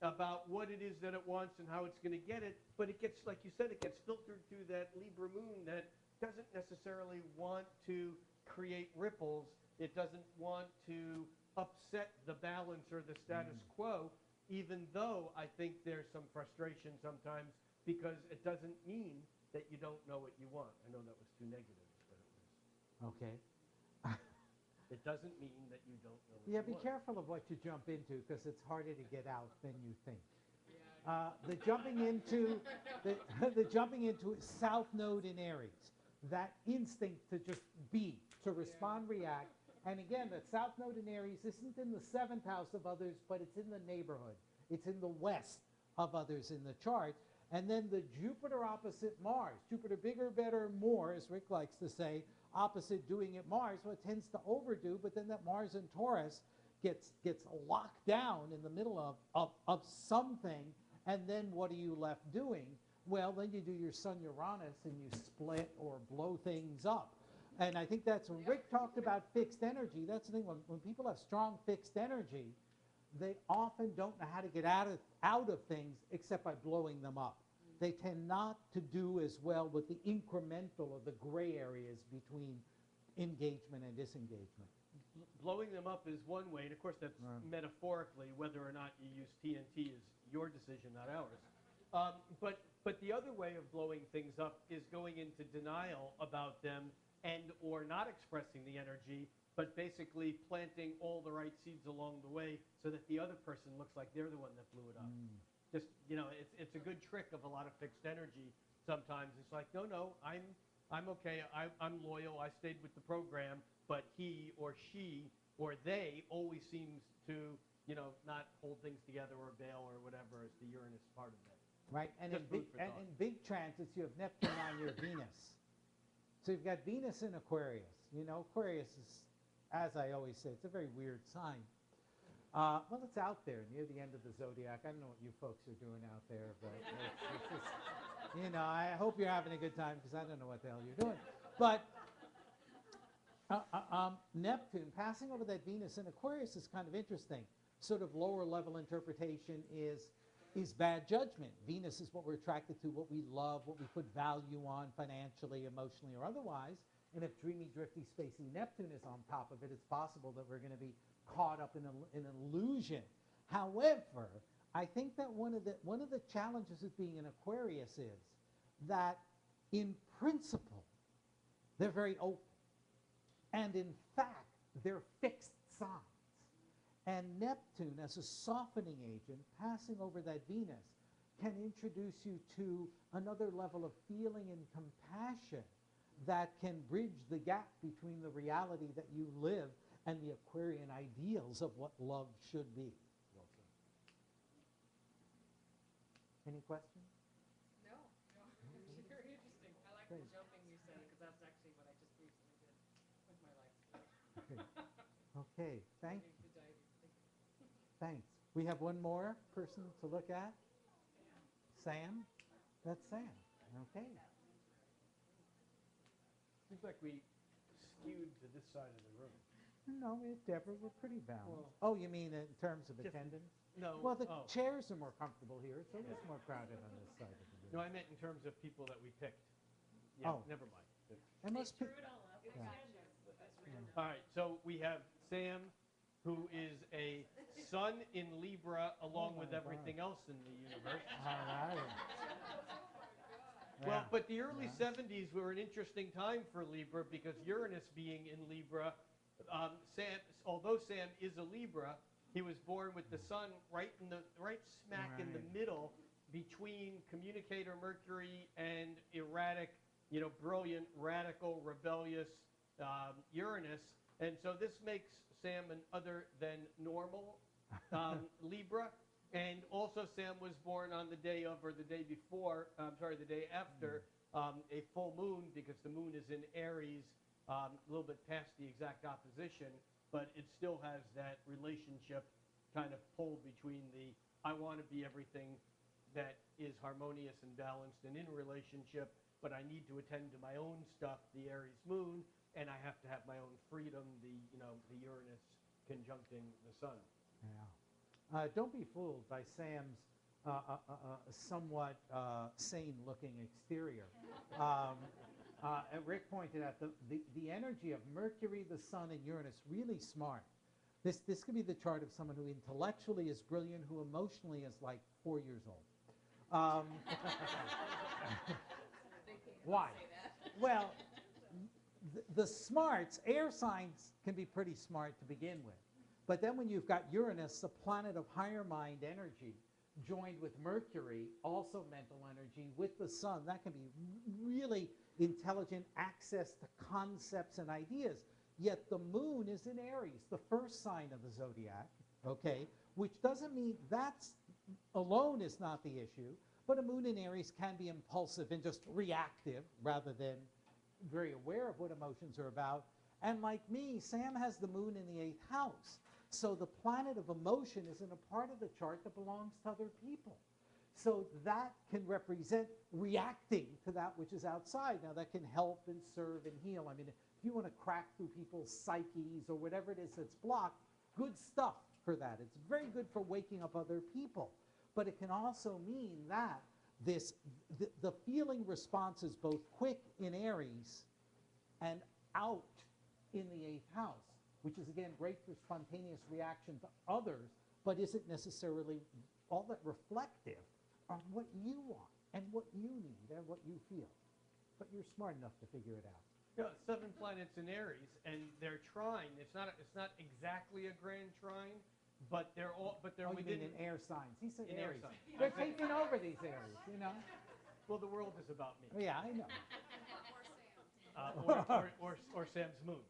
Speaker 2: about what it is that it wants and how it's going to get it, but it gets, like you said, it gets filtered through that Libra moon that doesn't necessarily want to create ripples. It doesn't want to upset the balance or the status quo, even though I think there's some frustration sometimes because it doesn't mean that you don't know what you want. I know that was too negative, but it was.
Speaker 4: Okay.
Speaker 2: It doesn't mean that you don't know what
Speaker 4: Yeah,
Speaker 2: you
Speaker 4: be
Speaker 2: want.
Speaker 4: careful of what you jump into because it's harder to get out than you think. The jumping into the jumping into South Node in Aries, that instinct to just be, to respond, react. And again, that South Node in Aries isn't in the 7th house of others, but it's in the neighborhood. It's in the west of others in the chart. And then the Jupiter opposite Mars, Jupiter bigger, better, more, as Rick likes to say, opposite doing it Mars, well, it tends to overdo, but then that Mars in Taurus gets locked down in the middle of something, and then what are you left doing? Well, then you do your Sun Uranus and you split or blow things up. And I think that's when Rick talked about fixed energy. That's the thing, when people have strong fixed energy, they often don't know how to get out of things except by blowing them up. They tend not to do as well with the incremental or the gray areas between engagement and disengagement.
Speaker 2: Blowing them up is one way, and of course that's metaphorically. Whether or not you use TNT is your decision, not ours. But the other way of blowing things up is going into denial about them and or not expressing the energy, but basically planting all the right seeds along the way so that the other person looks like they're the one that blew it up. Just, it's a good trick of a lot of fixed energy sometimes. It's like, no, I'm okay. I'm loyal. I stayed with the program, but he or she or they always seems to, not hold things together or bail or whatever as the Uranus part of that.
Speaker 4: Right, and in big transits, you have Neptune on your Venus. So you've got Venus in Aquarius. Aquarius is, as I always say, it's a very weird sign. Well, it's out there near the end of the zodiac. I don't know what you folks are doing out there, but it's just, I hope you're having a good time because I don't know what the hell you're doing. But Neptune passing over that Venus in Aquarius is kind of interesting. Sort of lower level interpretation is bad judgment. Venus is what we're attracted to, what we love, what we put value on financially, emotionally, or otherwise. And if dreamy, drifty, spacey Neptune is on top of it, it's possible that we're going to be caught up in an illusion. However, I think that one of the challenges of being an Aquarius is that in principle, they're very open. And in fact, they're fixed signs. And Neptune, as a softening agent, passing over that Venus, can introduce you to another level of feeling and compassion that can bridge the gap between the reality that you live and the Aquarian ideals of what love should be. Any questions?
Speaker 7: No, it's very interesting. I like the jumping you said because that's actually what I just recently did with my life.
Speaker 4: Okay, thanks.
Speaker 7: The diving.
Speaker 4: Thanks. We have one more person to look at. Sam? That's Sam. Okay.
Speaker 2: Seems like we skewed to this side of the room.
Speaker 4: No, Deborah, we're pretty balanced. Oh, you mean in terms of attendance?
Speaker 2: No.
Speaker 4: Well, the chairs are more comfortable here. It's always more crowded on this side of the room.
Speaker 2: No, I meant in terms of people that we picked. Yeah,
Speaker 4: Oh.
Speaker 2: never mind.
Speaker 4: And most
Speaker 7: Drew
Speaker 4: pe-
Speaker 7: it all up. It was random. That's random.
Speaker 2: All right, so we have Sam, who is a sun in Libra along with
Speaker 4: my
Speaker 2: everything else in the universe.
Speaker 4: All right.
Speaker 2: Well,
Speaker 4: Yeah.
Speaker 2: but the early 70s were an interesting time for Libra because Uranus being in Libra, although Sam is a Libra, he was born with the sun right smack in the middle between communicator Mercury and erratic, brilliant, radical, rebellious Uranus. And so this makes Sam an other than normal Libra. And also Sam was born on the day of or the day before, the day after a full moon because the moon is in Aries, a little bit past the exact opposition, but it still has that relationship kind of pull between the I want to be everything that is harmonious and balanced and in a relationship, but I need to attend to my own stuff, the Aries moon, and I have to have my own freedom, the Uranus conjuncting the sun.
Speaker 4: Yeah. Don't be fooled by Sam's somewhat sane-looking exterior. And Rick pointed out the energy of Mercury, the Sun, and Uranus, really smart. This could be the chart of someone who intellectually is brilliant, who emotionally is like 4 years old. Why? Well, the smarts, air signs can be pretty smart to begin with. But then when you've got Uranus, a planet of higher mind energy, joined with Mercury, also mental energy, with the Sun, that can be really intelligent access to concepts and ideas. Yet the moon is in Aries, the first sign of the zodiac, okay, which doesn't mean that's alone is not the issue, but a moon in Aries can be impulsive and just reactive rather than very aware of what emotions are about. And like me, Sam has the moon in the 8th house. So the planet of emotion is in a part of the chart that belongs to other people. So that can represent reacting to that which is outside. Now that can help and serve and heal. I mean, if you want to crack through people's psyches or whatever it is that's blocked, good stuff for that. It's very good for waking up other people. But it can also mean that the feeling response is both quick in Aries and out in the 8th house, which is, again, great for spontaneous reaction to others, but isn't necessarily all that reflective on what you want and what you need and what you feel. But you're smart enough to figure it out.
Speaker 2: Yeah, 7 planets in Aries, and they're trine. It's not exactly a grand trine, but they're
Speaker 4: You
Speaker 2: within
Speaker 4: mean in air signs. He said
Speaker 2: in air
Speaker 4: Aries.
Speaker 2: signs.
Speaker 4: They're taking over these areas, you know?
Speaker 2: Well, the world is about me.
Speaker 4: Yeah, I know.
Speaker 2: Or Sam's moon.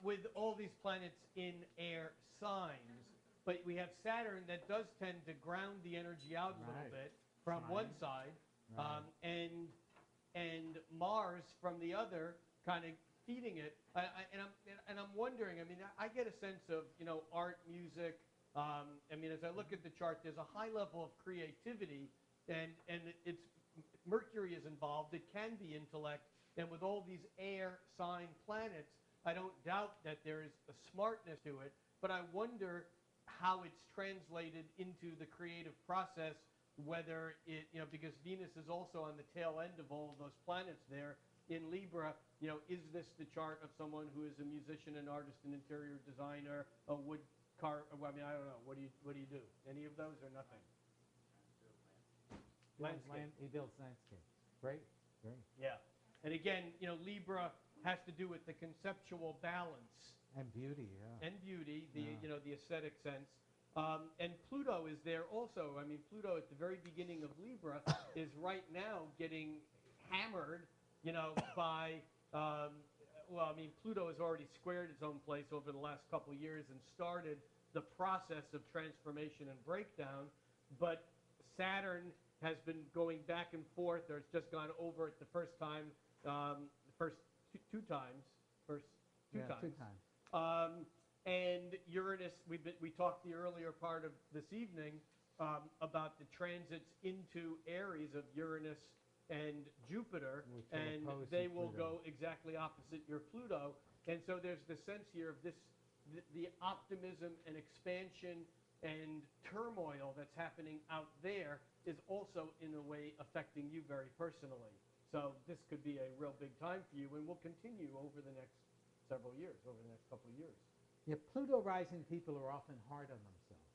Speaker 2: With all these planets in air signs, but we have Saturn that does tend to ground the energy out a little bit from one side, and Mars from the other, kind of feeding it. And I'm wondering. I mean, I get a sense of art, music. I mean, as I look at the chart, there's a high level of creativity, and it's Mercury is involved. It can be intellect, and with all these air sign planets, I don't doubt that there is a smartness to it. But I wonder how it's translated into the creative process. Whether it, because Venus is also on the tail end of all of those planets there in Libra. Is this the chart of someone who is a musician, an artist, an interior designer, a wood carver? I mean, I don't know. What do you do? Any of those or nothing? Landscape.
Speaker 4: He builds landscape. Great.
Speaker 2: Yeah. And again, Libra has to do with the conceptual balance.
Speaker 4: And beauty, yeah.
Speaker 2: And beauty, the aesthetic sense. And Pluto is there also. I mean, Pluto at the very beginning of Libra is right now getting hammered, by, Pluto has already squared its own place over the last couple of years and started the process of transformation and breakdown. But Saturn has been going back and forth, or it's just gone over it the first time, two times. And Uranus, we talked the earlier part of this evening about the transits into Aries of Uranus and Jupiter, and they will go exactly opposite your Pluto. And so there's the sense here of the optimism and expansion and turmoil that's happening out there is also in a way affecting you very personally. So this could be a real big time for you, and will continue over the next several years, over the next couple of years.
Speaker 4: Yeah, Pluto rising people are often hard on themselves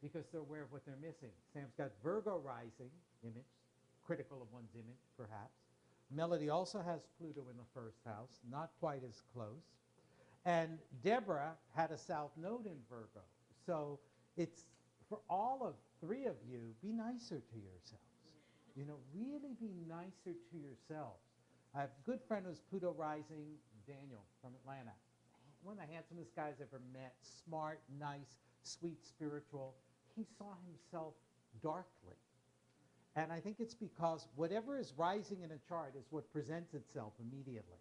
Speaker 4: because they're aware of what they're missing. Sam's got Virgo rising image, critical of one's image, perhaps. Melody also has Pluto in the first house, not quite as close. And Deborah had a south node in Virgo. So it's, for all of 3 of you, be nicer to yourselves. Really be nicer to yourselves. I have a good friend who's Pluto rising, Daniel from Atlanta. One of the handsomest guys I've ever met, smart, nice, sweet, spiritual. He saw himself darkly. And I think it's because whatever is rising in a chart is what presents itself immediately.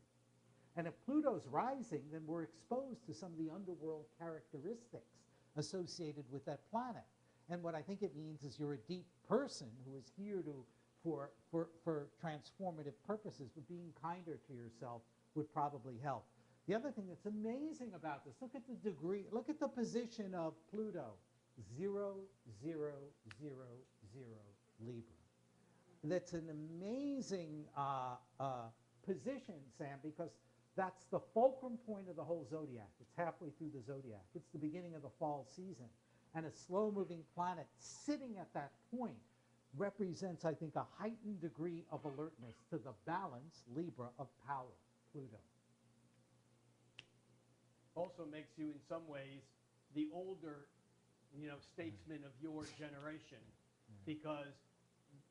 Speaker 4: And if Pluto's rising, then we're exposed to some of the underworld characteristics associated with that planet. And what I think it means is you're a deep person who is here for transformative purposes, but being kinder to yourself would probably help. The other thing that's amazing about this, look at the degree, look at the position of Pluto, 0, 0, 0, 0, Libra. That's an amazing position, Sam, because that's the fulcrum point of the whole zodiac. It's halfway through the zodiac. It's the beginning of the fall season. And a slow-moving planet sitting at that point represents, I think, a heightened degree of alertness to the balance, Libra, of power, Pluto.
Speaker 2: Also makes you, in some ways, the older, statesman of your generation, because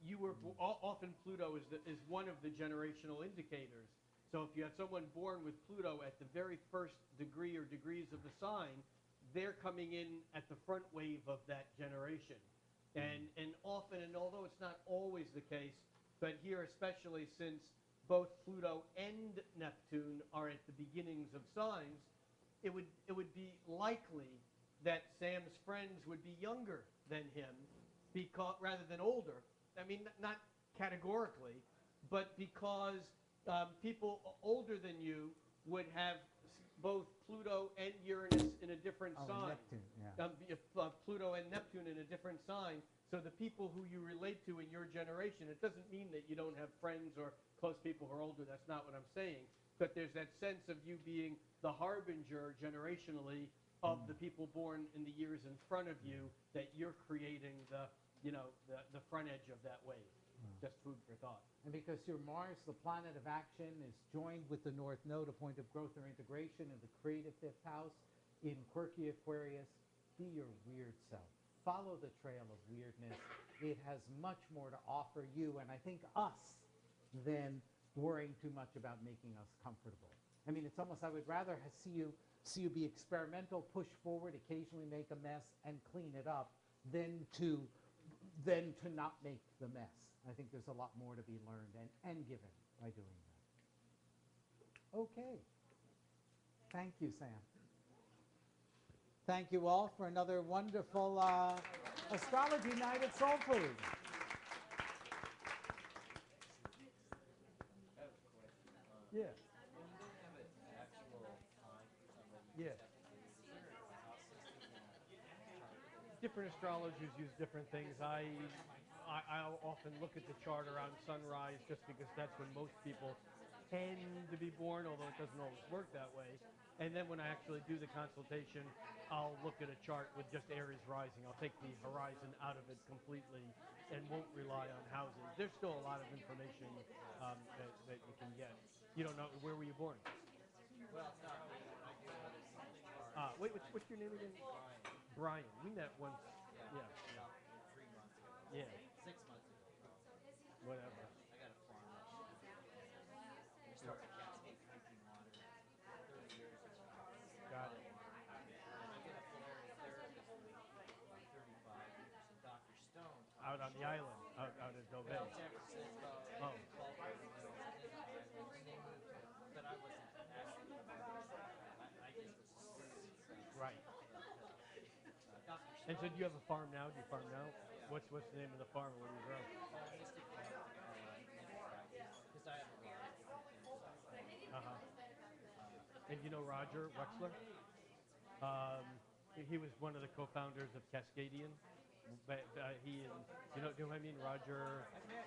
Speaker 2: you were often Pluto is one of the generational indicators. So if you have someone born with Pluto at the very first degree or degrees of the sign, they're coming in at the front wave of that generation. And often, and although it's not always the case, but here especially since both Pluto and Neptune are at the beginnings of signs, it would be likely that Sam's friends would be younger than him, because rather than older. I mean, not categorically, but because people older than you would have both Pluto and Uranus in a different sign.
Speaker 4: Neptune, yeah.
Speaker 2: Pluto and Neptune in a different sign. So the people who you relate to in your generation, it doesn't mean that you don't have friends or close people who are older. That's not what I'm saying. But there's that sense of you being the harbinger generationally of the people born in the years in front of you, that you're creating the front edge of that wave. Just food for thought.
Speaker 4: And because your Mars, the planet of action, is joined with the North Node, a point of growth or integration in the creative fifth house, in quirky Aquarius, be your weird self. Follow the trail of weirdness. It has much more to offer you, and I think us, than worrying too much about making us comfortable. I mean, it's almost, I would rather see you be experimental, push forward, occasionally make a mess, and clean it up, than to not make the mess. I think there's a lot more to be learned and given by doing that. Okay. Thank you, Sam. Thank you all for another wonderful astrology night at SoulFood.
Speaker 10: I have a question.
Speaker 2: Yeah.
Speaker 10: When you don't have an actual time for somebody
Speaker 2: Yeah.
Speaker 10: to have to do, is there a house system in a chart?
Speaker 2: Different astrologers use different things. I'll often look at the chart around sunrise just because that's when most people tend to be born, although it doesn't always work that way. And then when I actually do the consultation, I'll look at a chart with just Aries rising. I'll take the horizon out of it completely and won't rely on houses. There's still a lot of information that you can get. You don't know, where were you born?
Speaker 10: Well, not me. When I do it, it's
Speaker 2: Wait, what's your name again?
Speaker 10: Brian.
Speaker 2: Brian. We met once. Yeah.
Speaker 10: About 3 months ago.
Speaker 2: Yeah.
Speaker 10: 6 months ago, probably.
Speaker 2: Whatever.
Speaker 10: I got a farm up we started Cascade drinking water 30 years ago.
Speaker 2: Got it.
Speaker 10: And I get a polarity therapist with 35 years. And Dr. Stone
Speaker 2: Out on the island, out at Dove.
Speaker 10: Well, San Francisco,
Speaker 2: Oh.
Speaker 10: Culver, when they moved to, but I wasn't actually, I just was a student.
Speaker 2: Right.
Speaker 10: Dr. Stone.
Speaker 2: And so do you have a farm now? Do you farm now? What's the name of the farm? What do you grow?
Speaker 10: Mystic because I have a lot of different things.
Speaker 2: Uh-huh. And you know Roger Wexler? He was one of the co-founders of Cascadian. But he and, you know what I mean? Roger.
Speaker 10: I met,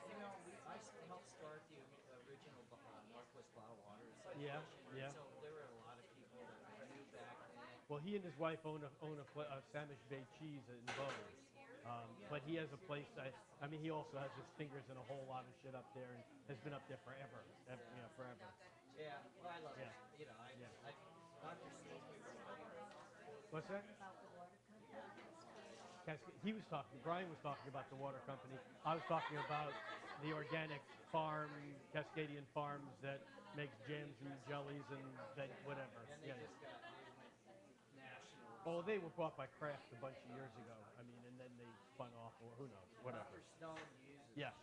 Speaker 10: I helped start the original Northwest Bottled Water Association.
Speaker 2: Yeah.
Speaker 10: So there were a lot of people that I knew back then.
Speaker 2: Well, he and his wife own a Samish Bay cheese in Bow. But he has a place, I mean, he also has his fingers in a whole lot of shit up there and has been up there forever. Forever.
Speaker 10: Yeah, well, I love
Speaker 2: Yeah.
Speaker 10: it. Dr. Stone.
Speaker 2: What's that? Brian was talking about the water company. I was talking about the organic farm, Cascadian Farms that makes jams and jellies and whatever.
Speaker 10: And they just got, they went national.
Speaker 2: Oh, they were bought by Kraft a bunch of years ago. I mean, and then they spun off, or who knows, whatever.
Speaker 10: Dr. Stone uses
Speaker 2: Yes.